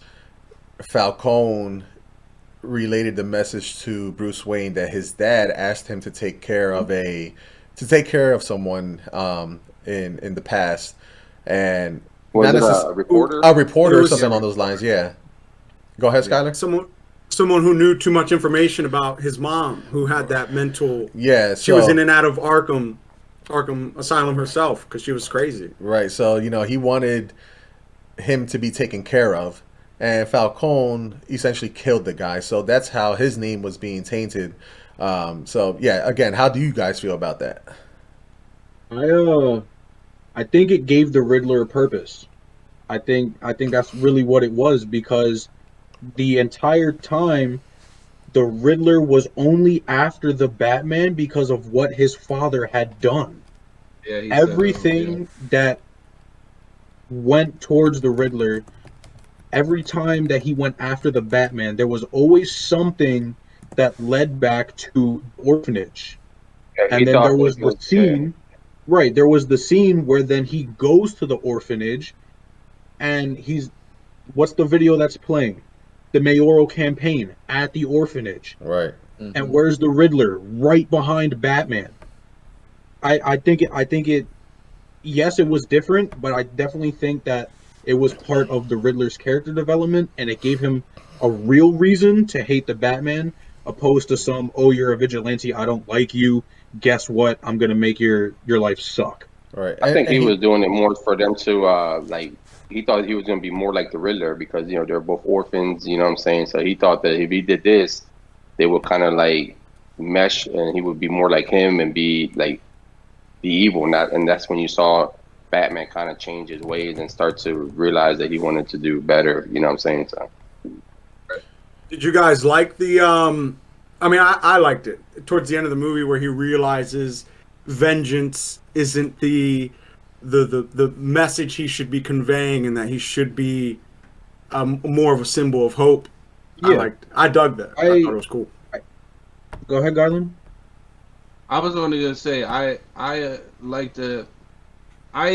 Falcone related the message to Bruce Wayne that his dad asked him to take care of someone in the past, and Was not it necess- a reporter? a reporter It or was- something along those lines. Yeah. Go ahead, Skylar. Someone who knew too much information about his mom, who had that mental. Yeah. She was in and out of Arkham Asylum herself because she was crazy. Right. So, he wanted him to be taken care of. And Falcone essentially killed the guy. So that's how his name was being tainted. So, yeah, again, how do you guys feel about that? I think it gave the Riddler a purpose. I think that's really what it was, because the entire time the Riddler was only after the Batman because of what his father had done. Yeah, he said, Everything that went towards the Riddler, every time that he went after the Batman, there was always something that led back to orphanage. Yeah, he And then thought there was it the scene, right? There was the scene where then he goes to the orphanage, and what's the video that's playing? The mayoral campaign at the orphanage. Right. And where's the Riddler? Right behind Batman. I think it. Yes, it was different, but I definitely think that it was part of the Riddler's character development, and it gave him a real reason to hate the Batman, opposed to some, oh, you're a vigilante, I don't like you. Guess what? I'm gonna make your life suck. Right. I think he was doing it more for them to he thought he was going to be more like the Riddler because they're both orphans, you know what I'm saying? So he thought that if he did this, they would kind of like mesh and he would be more like him and be like the evil. And that's when you saw Batman kind of change his ways and start to realize that he wanted to do better, you know what I'm saying? So Did you guys like the? I mean, I liked it towards the end of the movie where he realizes vengeance isn't the message he should be conveying, and that he should be more of a symbol of hope. Yeah. I dug that. I thought it was cool. Go ahead, Guylan. I was only gonna say I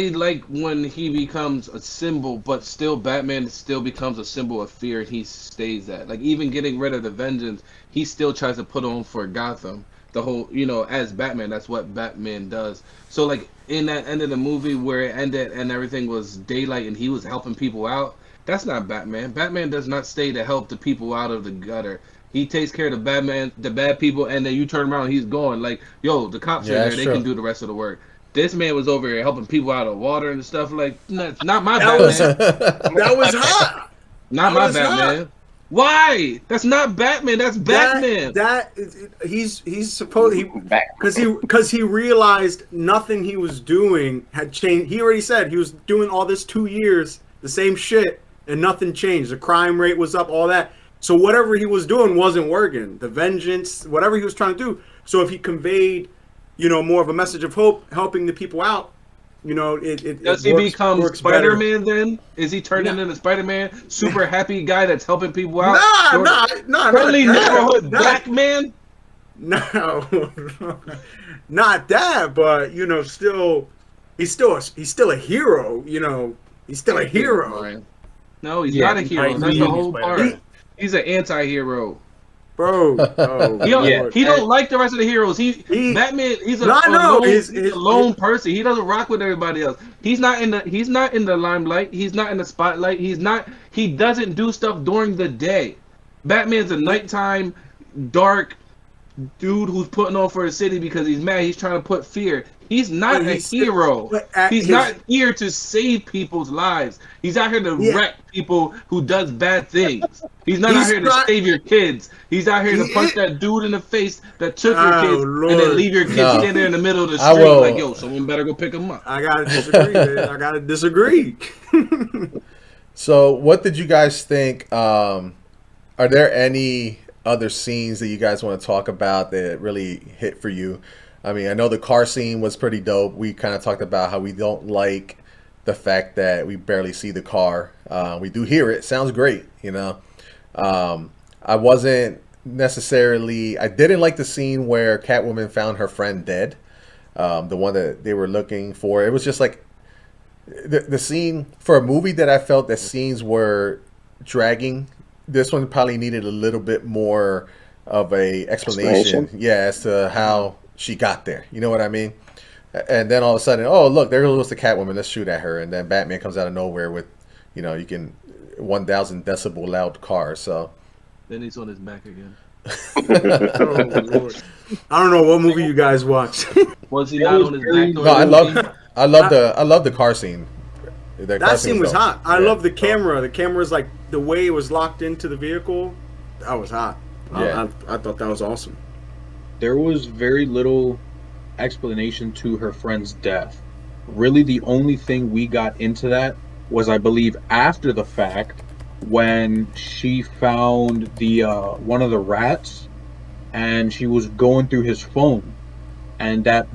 like when he becomes a symbol, but still Batman still becomes a symbol of fear. And he stays that, like, even getting rid of the vengeance, he still tries to put on for Gotham. the whole, as Batman, that's what Batman does. So like in that end of the movie where it ended and everything was daylight and he was helping people out, that's not Batman. Batman does not stay to help the people out of the gutter. He takes care of the bad people, and then you turn around and he's gone. Like, yo, the cops are there, they can do the rest of the work. This man was over here helping people out of water and stuff. Like, it's not my Batman. That was hot. Not my Batman. Hot. Why? That's not Batman. That's Batman. He's supposed because he realized nothing he was doing had changed. He already said he was doing all this 2 years, the same shit, and nothing changed. The crime rate was up, all that. So whatever he was doing wasn't working. The vengeance, whatever he was trying to do. So if he conveyed, more of a message of hope, helping the people out, does he become Spider-Man then? Is he turning into Spider-Man? Super happy guy that's helping people out? Nah, friendly neighborhood black man? No, not that. But still, he's still a hero. He's still a hero. No, he's not a hero. That's the whole part. He's an anti-hero. Bro, he don't like the rest of the heroes. Batman. He's a lone person. He doesn't rock with everybody else. He's not in the limelight. He's not in the spotlight. He doesn't do stuff during the day. Batman's a nighttime, dark dude who's putting on for the city because he's mad. He's trying to put fear. He's not a hero. He's not here to save people's lives. He's out here to wreck people who does bad things. He's not out here to save your kids. He's out here to punch that dude in the face that took your kids and then leave your kids standing there in the middle of the street like, yo, someone better go pick them up. I gotta disagree, man. I gotta disagree. So what did you guys think? Are there any other scenes that you guys want to talk about that really hit for you? I mean, I know the car scene was pretty dope. We kind of talked about how we don't like the fact that we barely see the car. We do hear it. Sounds great, I wasn't necessarily... I didn't like the scene where Catwoman found her friend dead. The one that they were looking for. It was just like... The scene... For a movie that I felt that scenes were dragging, this one probably needed a little bit more of a explanation. Yeah, as to how she got there. You know what I mean? And then all of a sudden, oh, look, there goes the Catwoman. Let's shoot at her. And then Batman comes out of nowhere with, you can 1,000 decibel loud car. So then he's on his back again. Oh, Lord. I don't know what movie you guys watched. Was he not on his back? No, I love the car scene. That scene was hot. I love the camera. The camera's like the way it was locked into the vehicle. That was hot. Yeah. I thought that was awesome. There was very little explanation to her friend's death. Really, the only thing we got into that was, I believe, after the fact, when she found the one of the rats, and she was going through his phone, and that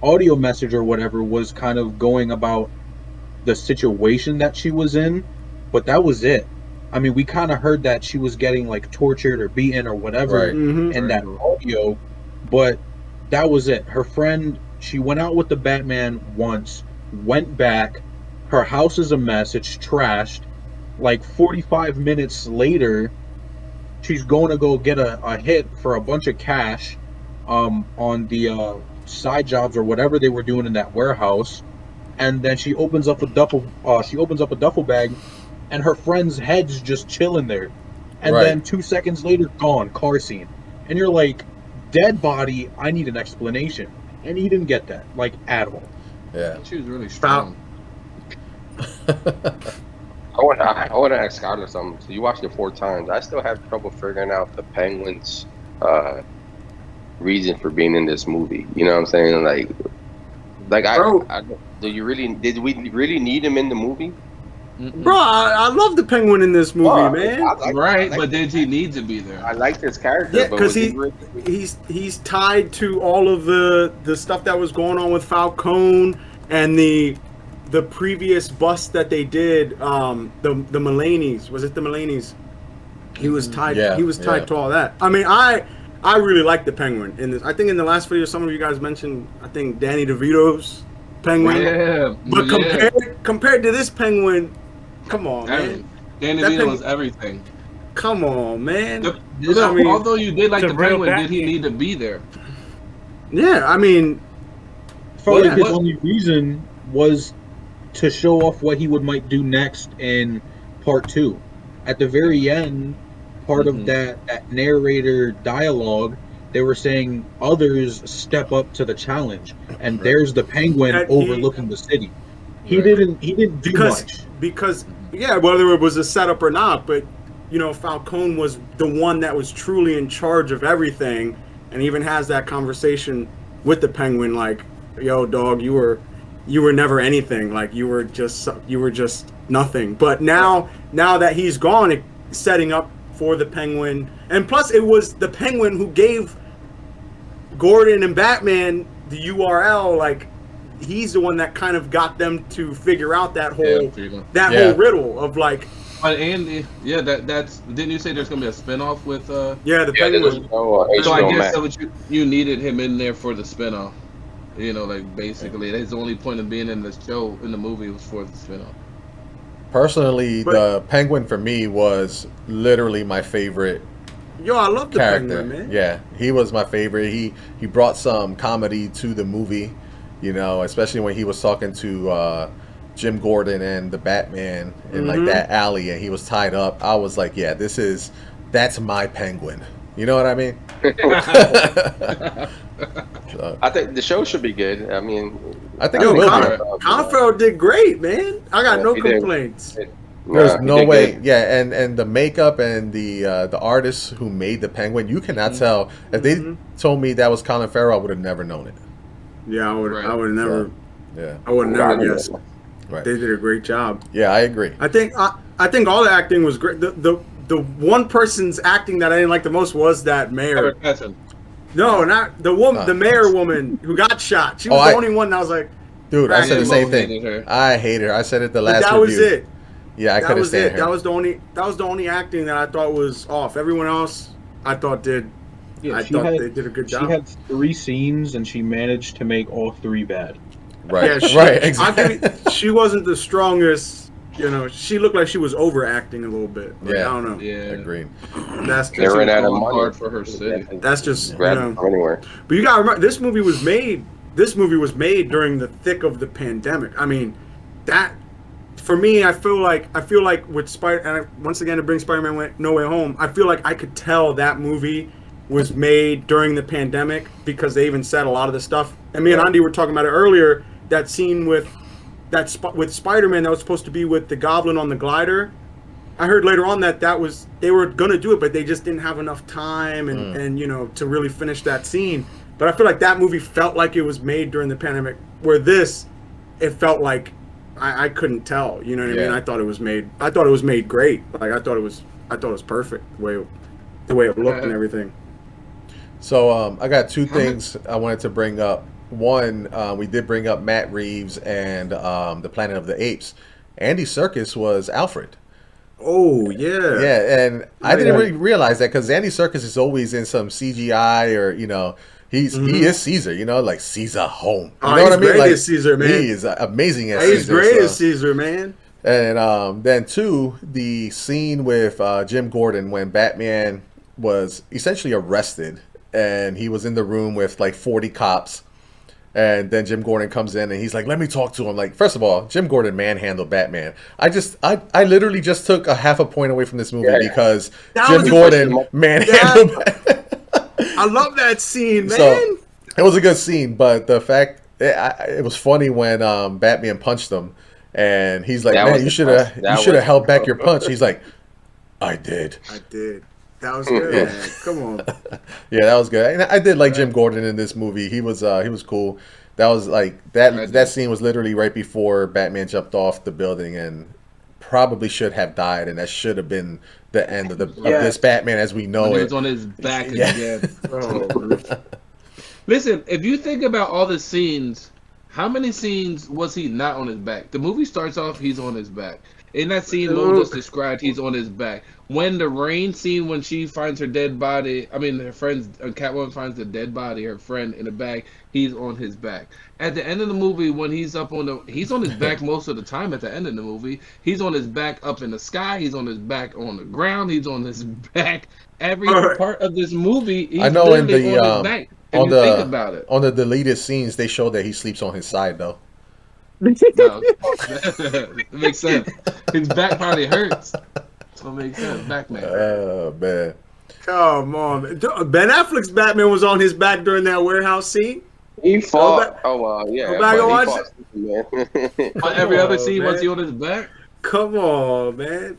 audio message or whatever was kind of going about the situation that she was in, but that was it. I mean, we kind of heard that she was getting like tortured or beaten or whatever in that audio, but that was it. Her friend, she went out with the Batman once, went back, her house is a mess, it's trashed. Like 45 minutes later, she's going to go get a hit for a bunch of cash on the side jobs or whatever they were doing in that warehouse. And then she opens up a duffel bag, and her friend's head's just chilling there. And then 2 seconds later, gone, car scene. And you're like, dead body, I need an explanation. And he didn't get that, like, at all. Yeah. She was really strong. I want to ask Skylar something. So you watched it 4 times. I still have trouble figuring out the Penguin's reason for being in this movie. You know what I'm saying? Did we really need him in the movie? Bro, I love the Penguin in this movie, man. But did he need to be there? I like this character. Yeah, because he's tied to all of the stuff that was going on with Falcone and the previous bust that they did. The Mulaney's, was it the Mulaney's? He was tied. He was tied to all that. I mean, I really like the Penguin in this. I think in the last video, some of you guys mentioned, I think Danny DeVito's Penguin. Yeah, but compared to this Penguin, come on, man. Danny DeVito was everything. Come on, man. Although you did like the Penguin, did he need to be there? Yeah, I mean, Felt like What? his What? only reason was to show off what he might do next in part two. At the very end, part of Hmm. that narrator dialogue, they were saying others step up to the challenge, and Right. there's the penguin and overlooking the city. Right. He didn't do because much. because Mhm. yeah, whether it was a setup or not, but Falcone was the one that was truly in charge of everything, and even has that conversation with the Penguin, like, "Yo, dog, you were never anything. Like you were just nothing." But now that he's gone, setting up for the Penguin, and plus it was the Penguin who gave Gordon and Batman the URL, like he's the one that kind of got them to figure out that Yeah, whole Freedom. Yeah. riddle of like, But Andy, yeah, that's. Didn't you say there's gonna be a spinoff with yeah, the Yeah, there's Penguin. no So I HBO guess Max. that was you needed him in there for the spinoff. Like basically, that's the only point of being in the show in the movie was for the spinoff. Personally, But the Penguin for me was literally my favorite yo, I love the character. Penguin, man. Yeah, he was my favorite. He brought some comedy to the movie, especially when he was talking to Jim Gordon and the Batman in like Mhm. that alley, and he was tied up. I was like, yeah, that's my Penguin. You know what I mean? So, I think the show should be good. I mean, I think Yo, it will Con- be. Confield did great, man. I got Yeah, no he did. complaints. There's he no did way. good. Yeah, and the makeup and the artists who made the Penguin, you cannot tell. If they Mhm. told me that was Colin Farrell, I would have never known it. Yeah, I would Right. have never, Yeah, I would have I never don't guessed. know. right. They did a great job. Yeah, I agree. I think all the acting was great. The one person's acting that I didn't like the most was that mayor. Robert Pattinson. No, not the woman, Uh. the mayor woman who got shot. She was Oh, the I- only one that was like, Dude, I said Yeah, the same Mo thing. hated her. I hate her. I said it the but last that review. was it. Yeah, I That couldn't was stand it. her. That was the only acting that I thought was off. Everyone else, I thought did. Yeah, I thought they did a good job. She had 3 scenes, and she managed to make all 3 bad. Right, Yeah, right, I'll give exactly. you- she wasn't the strongest. She looked like she was overacting a little bit. Like, Yeah. I don't know. Yeah. Agreed. That's They just ran out of Going money. hard for her city. that's just Grab it from anywhere. But you gotta remember, this movie was made. This movie was made during the thick of the pandemic. I mean, that for me, I feel like with Spider, and once again to bring Spider-Man No Way Home, I feel like I could tell that movie was made during the pandemic because they even said a lot of the stuff. And me and Andy were talking about it earlier. That scene with Spider-Man that was supposed to be with the Goblin on the glider. I heard later on that was they were gonna do it, but they just didn't have enough time and to really finish that scene. But I feel like that movie felt like it was made during the pandemic, where it felt like I couldn't tell. You know what I mean? Yeah. I thought it was made great. Like I thought it was perfect the way it looked and everything. So I got two things I wanted to bring up. One, we did bring up Matt Reeves and the Planet of the Apes. Andy Serkis was Alfred. Oh yeah. Yeah, and I didn't Yeah. really realize that because Andy Serkis is always in some CGI or he is Caesar. Like Caesar home. You Oh, know what he's I mean? great Like as Caesar, man. he is amazing as He's Caesar. great so- as Caesar, man. And then two, the scene with Jim Gordon when Batman was essentially arrested and he was in the room with like 40 cops. And then Jim Gordon comes in and he's like, let me talk to him. Like, first of all, Jim Gordon manhandled Batman. I literally just took a half a point away from this movie because That Jim was a Gordon question. manhandled Batman. I love that scene, man. So it was a good scene, but the fact it was funny when Batman punched him, and he's like, That "Man, was you the should best. have That you should have was- held back your punch." He's like, "I did." I did. That was good, Yeah. man. Come on. Yeah, that was good. And I did like Jim Gordon in this movie. He was cool. That was like that scene was literally right before Batman jumped off the building and probably should have died, and that should have been the end of this Batman as we know When he it. was on his back Yeah. again. Oh, Listen, if you think about all the scenes, how many scenes was he not on his back? The movie starts off, he's on his back. In that scene Lo just described, he's on his back. When the rain scene, when she finds her dead body, her friend's Catwoman finds the dead body, her friend in the bag, he's on his back. At the end of the movie, when he's on his back most of the time. At the end of the movie, he's on his back up in the sky. He's on his back on the ground. He's on his back every Alright. part of this movie. He's I know in literally the, on his back. If On you think the about it, on the deleted scenes, they show that he sleeps on his side though. no, it makes sense. His back probably hurts, so it makes sense. Backman. Oh man. Come on, man. Ben Affleck's Batman was on his back during that warehouse scene. He Go fought. back, Oh well, go yeah, back and but he watch fought it. Superman. But Come every other on, scene was he man. on his back? Come on, man.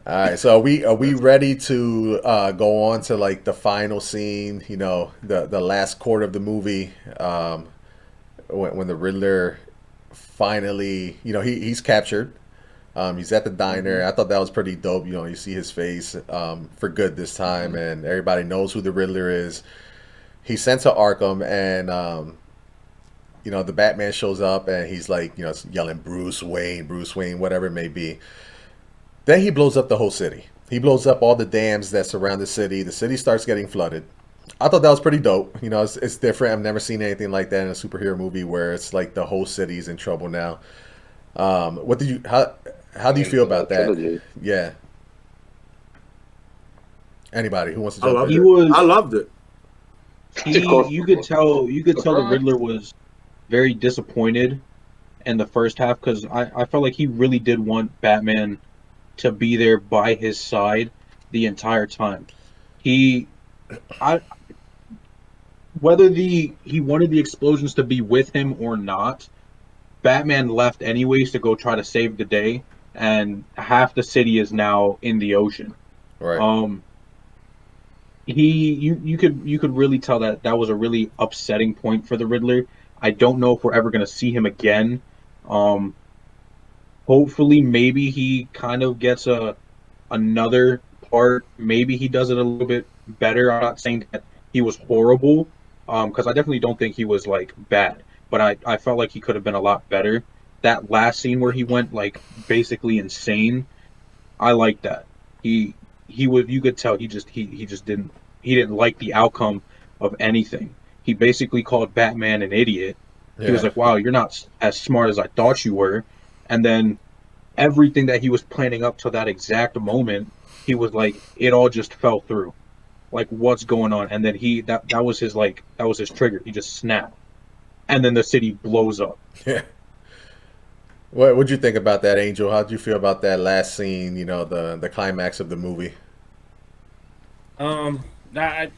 All right, so are we ready to go on to like the final scene? You know, the last quarter of the movie, when the Riddler finally, you know, he's captured. He's at the diner. I thought that was pretty dope. You know, you see his face for good this time, and everybody knows who the Riddler is. He's sent to Arkham, and you know, the Batman shows up, and he's like, you know, yelling Bruce Wayne, whatever it may be. Then he blows up the whole city. He blows up all the dams that surround the city. The city starts getting flooded. I thought that was pretty dope. You know, it's different. I've never seen anything like that in a superhero movie where it's like the whole city's in trouble now. What did you how do you feel about that? Trilogy. Yeah. Anybody who wants to I jump loved in? He it. was. I loved it. You could tell the Riddler was very disappointed in the first half because I felt like he really did want Batman to be there by his side the entire time. He I whether he wanted the explosions to be with him or not, Batman left anyways to go try to save the day, and half the city is now in the ocean. Right. Um, you could really tell that that was a really upsetting point for the Riddler. I don't know if we're ever gonna see him again. Um, hopefully, maybe he kind of gets another part. Maybe he does it a little bit better. I'm not saying that he was horrible, because I definitely don't think he was like bad, but I felt like he could have been a lot better. That last scene where he went like basically insane, I like that. He he would you could tell he just didn't like the outcome of anything. He basically called Batman an idiot. He was Yeah. like, "Wow, you're not as smart as I thought you were," and then everything that he was planning up to that exact moment, he was like, it all just fell through. Like, what's going on? And then that was his that was his trigger. He just snapped, and then the city blows up. Yeah. What'd you think about that, Angel? How'd you feel about that last scene? You know, the climax of the movie. That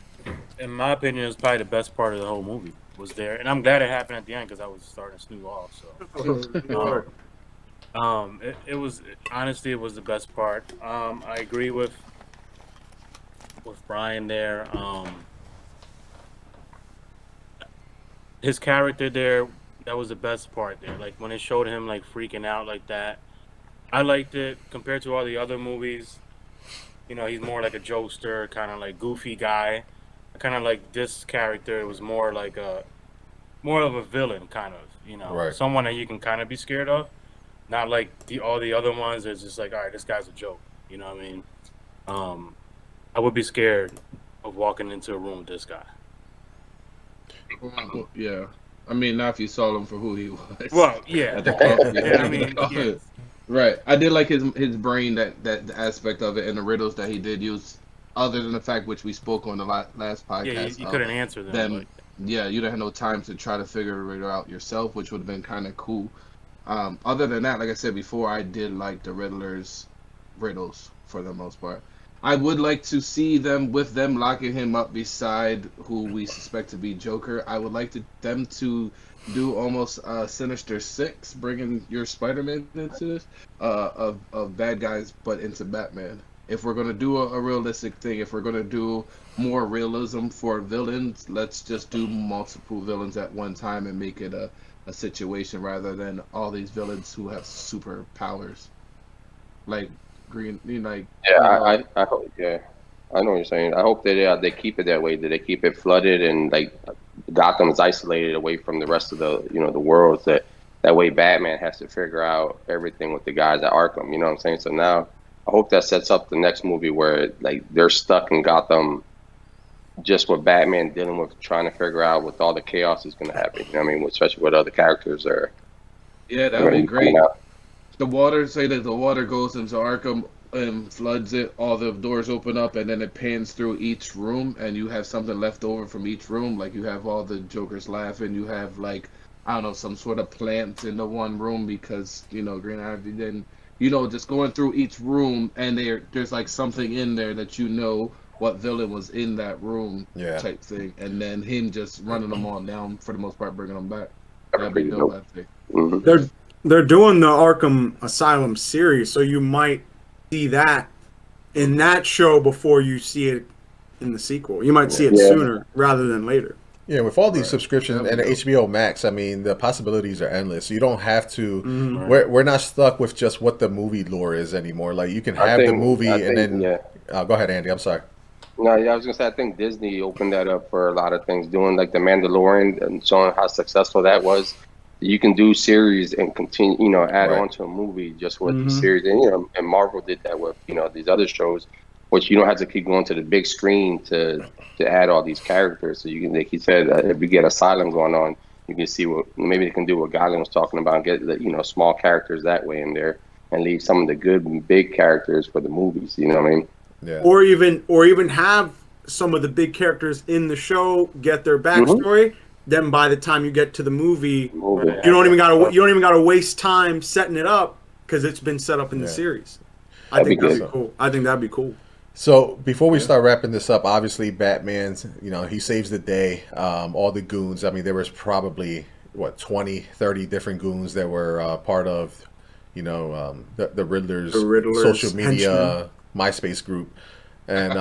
in my opinion, is probably the best part of the whole movie was there, and I'm glad it happened at the end because I was starting to snooze off. So, it was honestly it was the best part. I agree with Bryan there. His character there, that was the best part there. Like when it showed him like freaking out like that, I liked it compared to all the other movies. You know, he's more like a jokester, kind of like goofy guy. I kind of like this character. It was more of a villain, kind of. You know, Right. someone that you can kind of be scared of, not like all the other ones. It's just like, all right, this guy's a joke. You know what I mean? I would be scared of walking into a room with this guy. Well, yeah. I mean, not if you saw him for who he was. Well, yeah, At the coffee. yeah. I mean, yeah. Right. I did like his brain, that aspect of it, and the riddles that he did use. Other than the fact which we spoke on the last Yeah, podcast, you couldn't answer them. then But yeah, you'd have no time to try to figure it out yourself, which would have been kind of cool. Other than that, like I said before, I did like the Riddler's riddles for the most part. I would like to see them with them locking him up beside who we suspect to be Joker. I would like them to do almost Sinister Six, bringing your Spider-Man into this of bad guys, but into Batman. If we're gonna do a realistic thing, if we're gonna do more realism for villains, let's just do multiple villains at one time and make it a situation rather than all these villains who have superpowers, like Green, like Yeah, I hope. Yeah, I know what you're saying. I hope that they keep it that way. That they keep it flooded and like Gotham is isolated away from the rest of the world. That way Batman has to figure out everything with the guys at Arkham. You know what I'm saying? So now I hope that sets up the next movie where like they're stuck in Gotham, just with Batman dealing with trying to figure out what all the chaos is going to happen. You know what I mean? Especially what other characters are. yeah, that would be great. coming out. the water, say that the water goes into Arkham and floods it, all the doors open up, and then it pans through each room, and you have something left over from each room. Like you have all the Jokers laughing, you have like I don't know some sort of plants in the one room because Green Ivy. Then just going through each room, and there's like something in there that what villain was in that room, Yeah. type thing, and then him just running them all down for the most part, bringing them back. That'd That'd be be dope, dope. I think. Mhm. They're doing the Arkham Asylum series, so you might see that in that show before you see it in the sequel. You might see it Yeah. sooner rather than later. Yeah, with all these Right. subscriptions That'd and be dope. HBO Max, I mean, the possibilities are endless. You don't have to. Mhm. We're not stuck with just what the movie lore is anymore. Like you can have the movie I and think, then. yeah. Go ahead, Andy. I'm sorry. No, yeah, I was gonna say I think Disney opened that up for a lot of things, doing like the Mandalorian and showing how successful that was. You can do series and continue, add Right. on to a movie just with the Mhm. series, and Marvel did that with these other shows, which you don't have to keep going to the big screen to add all these characters. So you can, like he said, if you get Asylum going on, you can see what maybe they can do what Guylan was talking about, and get small characters that way in there, and leave some of the good and big characters for the movies. You know what I mean? Yeah. Or even have some of the big characters in the show get their backstory. Then by the time you get to the movie, Movie. you don't even gotta waste time setting it up because it's been set up in the Yeah. series. I That'd think be that'd be good. cool. I think that'd be cool. So before we start wrapping this up, obviously Batman's, he saves the day. All the goons. I mean, there was probably 20, 30 different goons that were part of, the Riddler's, The Riddler's social media MySpace group, and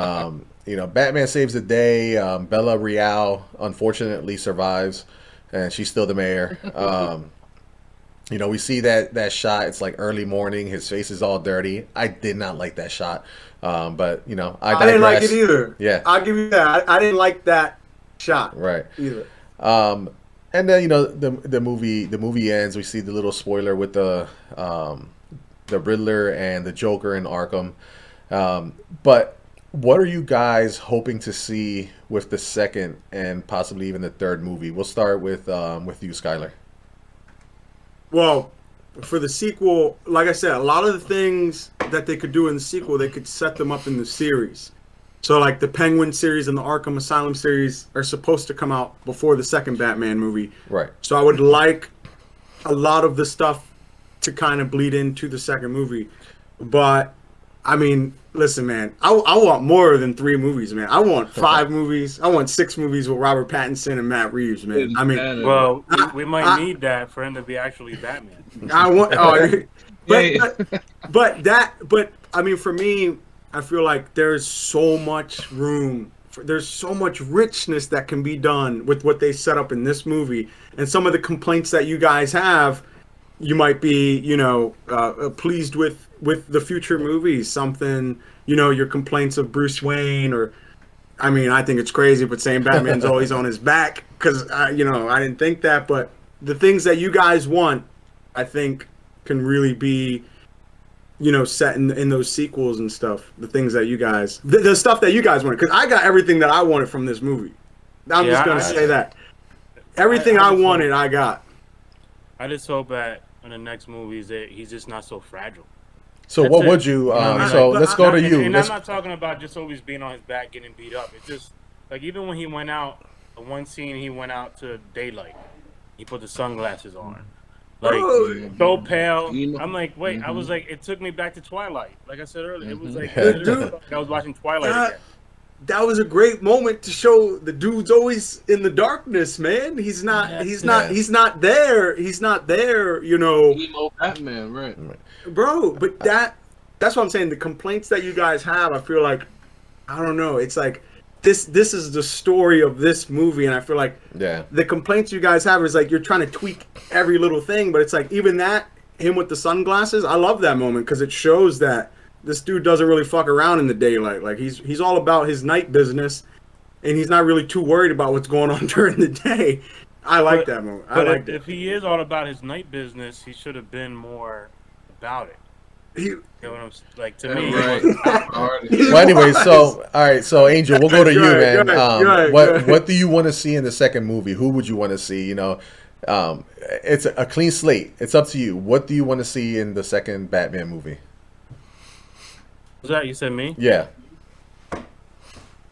Batman saves the day. Bella Real unfortunately survives, and she's still the mayor. We see that shot. It's like early morning. His face is all dirty. I did not like that shot. But I I didn't like digress. it either. Yeah. I'll give you that. I didn't like that shot Right. either. And then the movie ends. We see the little spoiler with the Riddler and the Joker in Arkham. But what are you guys hoping to see with the second and possibly even the third movie? We'll start with you, Skylar. Well, for the sequel, like I said, a lot of the things that they could do in the sequel, they could set them up in the series. So, like the Penguin series and the Arkham Asylum series are supposed to come out before the second Batman movie. Right. So, I would like a lot of the stuff to kind of bleed into the second movie. But, I mean, listen, man, I want more than 3 movies, man. I want 5 movies. I want 6 movies with Robert Pattinson and Matt Reeves, man. I mean, Well, we might need that for him to be actually Batman. I want. Yeah. But I mean, for me, I feel like there's so much room. There's so much richness that can be done with what they set up in this movie, and some of the complaints that you guys have, you might be, pleased with the future movies. Something, your complaints of Bruce Wayne, or, I mean, I think it's crazy, but saying Batman's always on his back because I didn't think that, but the things that you guys want, I think, can really be, set in those sequels and stuff. The things that you guys, the stuff that you guys want, because I got everything that I wanted from this movie. I'm just gonna say that everything I wanted, I got. I just hope that in the next movies that he's just not so fragile. So That's what it. would you? But So let's go to you. And I'm Let's- not talking about just always being on his back, getting beat up. It's just like even when he went out, the one scene he went out to daylight, he put the sunglasses on, like so pale. I'm like, wait, I was like, it took me back to Twilight. Like I said earlier, it was like I was watching Twilight again. That was a great moment to show the dude's always in the darkness, man. He's not there. He's not there, Emo Batman, right? bro. But that's what I'm saying. The complaints that you guys have, I feel like, I don't know. It's like this is the story of this movie, and I feel like the complaints you guys have is like you're trying to tweak every little thing, but it's like even that, him with the sunglasses, I love that moment because it shows that this dude doesn't really fuck around in the daylight. Like he's all about his night business, and he's not really too worried about what's going on during the day. I like that moment. I like that. If he is all about his night business, he should have been more about it. You know what I'm like to me. Right. Well, anyway, so all right, so Angel, we'll go to you, man. Go ahead. What do you want to see in the second movie? Who would you want to see? It's a clean slate. It's up to you. What do you want to see in the second Batman movie? Was that you said me? Yeah.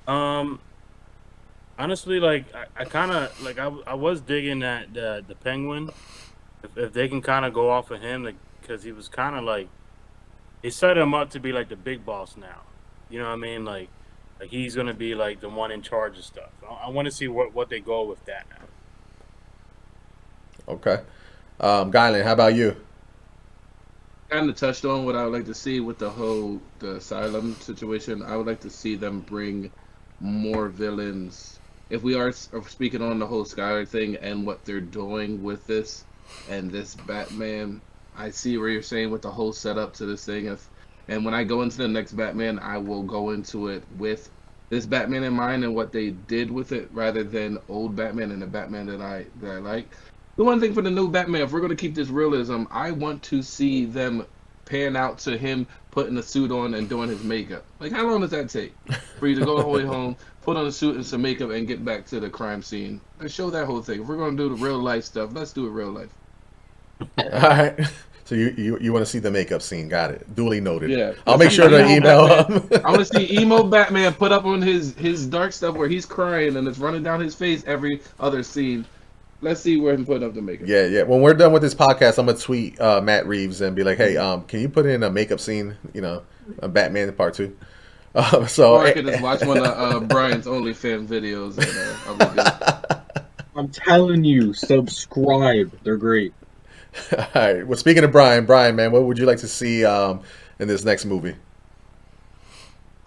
Um, honestly, like I kind of like I was digging that the Penguin. If they can kind of go off of him, like because he was kind of like they set him up to be like the big boss now. You know what I mean? Like he's gonna be like the one in charge of stuff. I want to see what they go with that now. Okay. Guylan, how about you? Kind of touched on what I would like to see with the asylum situation. I would like to see them bring more villains. If we are speaking on the whole Skylar thing and what they're doing with this and this Batman, I see where you're saying with the whole setup to this thing. And when I go into the next Batman, I will go into it with this Batman in mind and what they did with it, rather than old Batman and the Batman that I like. The one thing for the new Batman, if we're going to keep this realism, I want to see them pan out to him putting a suit on and doing his makeup. Like, how long does that take for you to go all the way home, put on a suit and some makeup, and get back to the crime scene? Let's show that whole thing. If we're going to do the real life stuff, let's do it real life. All right. So you want to see the makeup scene? Got it. Duly noted. Yeah. I'll make sure to email him. I want to see emo Batman put up on his dark stuff where he's crying and it's running down his face every other scene. Let's see where he put up the makeup. Yeah. When we're done with this podcast, I'm gonna tweet Matt Reeves and be like, "Hey, can you put in a makeup scene? You know, a Batman Part 2." Or I could just watch one of Bryan's OnlyFans videos and I'll be good. I'm telling you, subscribe. They're great. All right. Well, speaking of Bryan, man, what would you like to see in this next movie?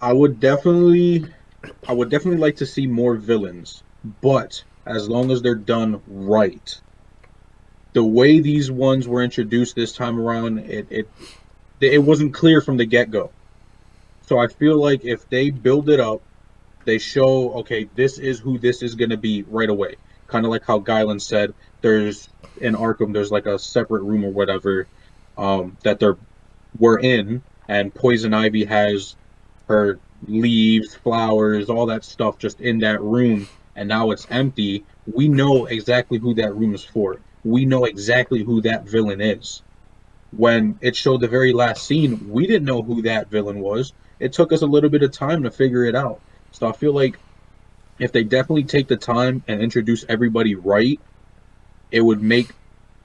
I would definitely like to see more villains, but as long as they're done right. The way these ones were introduced this time around, it wasn't clear from the get-go. So I feel like if they build it up, they show, okay, this is who this is going to be right away. Kind of like how Guylan said, there's in Arkham, there's like a separate room or whatever that we're in, and Poison Ivy has her leaves, flowers, all that stuff just in that room, and now it's empty. We know exactly who that room is for. We know exactly who that villain is. When it showed the very last scene, we didn't know who that villain was. It took us a little bit of time to figure it out. So I feel like if they definitely take the time and introduce everybody right, it would make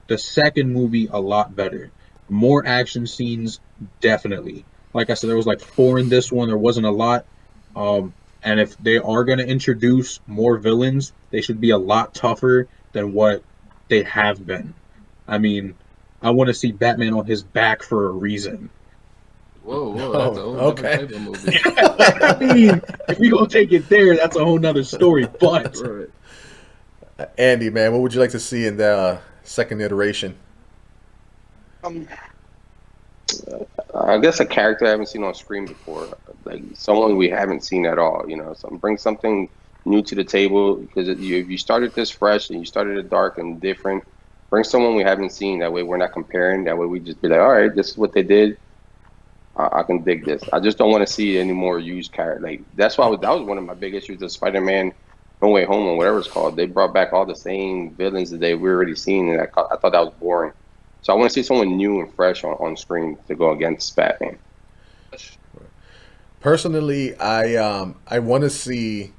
the second movie a lot better. More action scenes, definitely. Like I said, there was like 4 in this one. There wasn't a lot. And if they are going to introduce more villains, they should be a lot tougher than what they have been. I mean, I want to see Batman on his back for a reason. Whoa, that's a whole okay. different type of movie. I mean, if we gonna take it there, that's a whole nother story. But Right. Andy, man, what would you like to see in the second iteration? I guess a character I haven't seen on screen before, like someone we haven't seen at all. You know, bring something new to the table, because if you started this fresh and you started it dark and different, bring someone we haven't seen. That way we're not comparing. That way we just be like, all right, this is what they did. I can dig this. I just don't want to see any more used character. Like that's why that was one of my big issues of Spider-Man No Way Home or whatever it's called. They brought back all the same villains that we already seen, and I thought that was boring. So I want to see someone new and fresh on screen to go against Batman. Personally, I want to see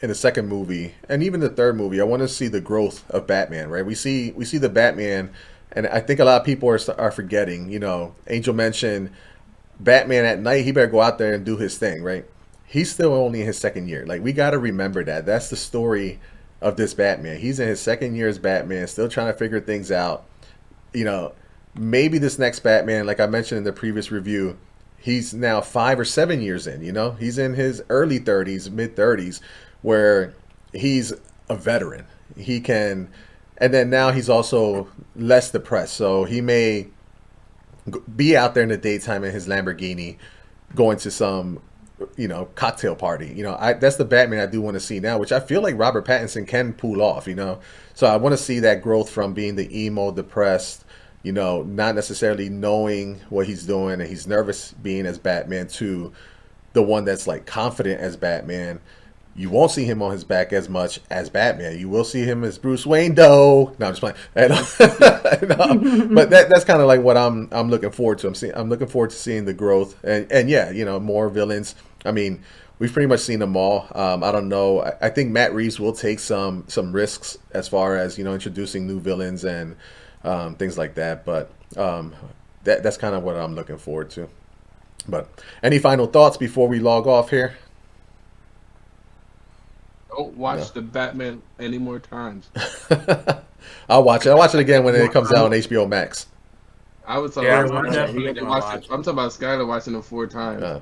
in the second movie and even the third movie, I want to see the growth of Batman. Right? We see the Batman, and I think a lot of people are forgetting. You know, Angel mentioned Batman at night. He better go out there and do his thing. Right? He's still only in his second year. Like, we got to remember that. That's the story of this Batman. He's in his second year as Batman, still trying to figure things out. You know, maybe this next Batman, like I mentioned in the previous review, he's now 5 or 7 years in. You know, he's in his early 30s, mid 30s, where he's a veteran. He can, and then now he's also less depressed. So he may be out there in the daytime in his Lamborghini, going to some, you know, cocktail party. You know, that's the Batman I do want to see now, which I feel like Robert Pattinson can pull off. You know, so I want to see that growth from being the emo, depressed, you know, not necessarily knowing what he's doing and he's nervous being as Batman, to the one that's like confident as Batman. You won't see him on his back as much as Batman. You will see him as Bruce Wayne, though. No, I'm just playing. But that's kind of like what I'm looking forward to. I'm looking forward to seeing the growth, and yeah, more villains. I mean, we've pretty much seen them all. I don't know. I think Matt Reeves will take some risks as far as introducing new villains and things like that. But that's kind of what I'm looking forward to. But any final thoughts before we log off here? Don't watch the Batman any more times. I'll watch it. I'll watch it again when it comes out on HBO Max. I was talking Yeah, about I'm definitely gonna watch it. I'm talking about Skylar watching it 4 times. I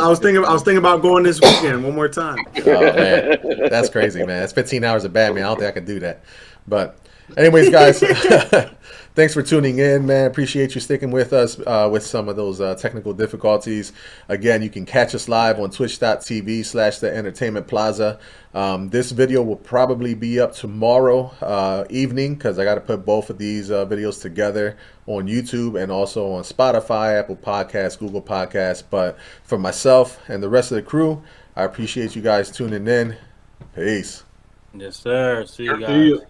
was thinking about going this weekend one more time. Oh man, that's crazy, man. That's 15 hours of Batman. I don't think I can do that. But anyways, guys, thanks for tuning in, man. Appreciate you sticking with us with some of those technical difficulties. Again, you can catch us live on twitch.tv/The Entertainment Plaza. This video will probably be up tomorrow evening because I got to put both of these videos together on YouTube and also on Spotify, Apple Podcasts, Google Podcasts. But for myself and the rest of the crew, I appreciate you guys tuning in. Peace. Yes, sir. See you guys. See you.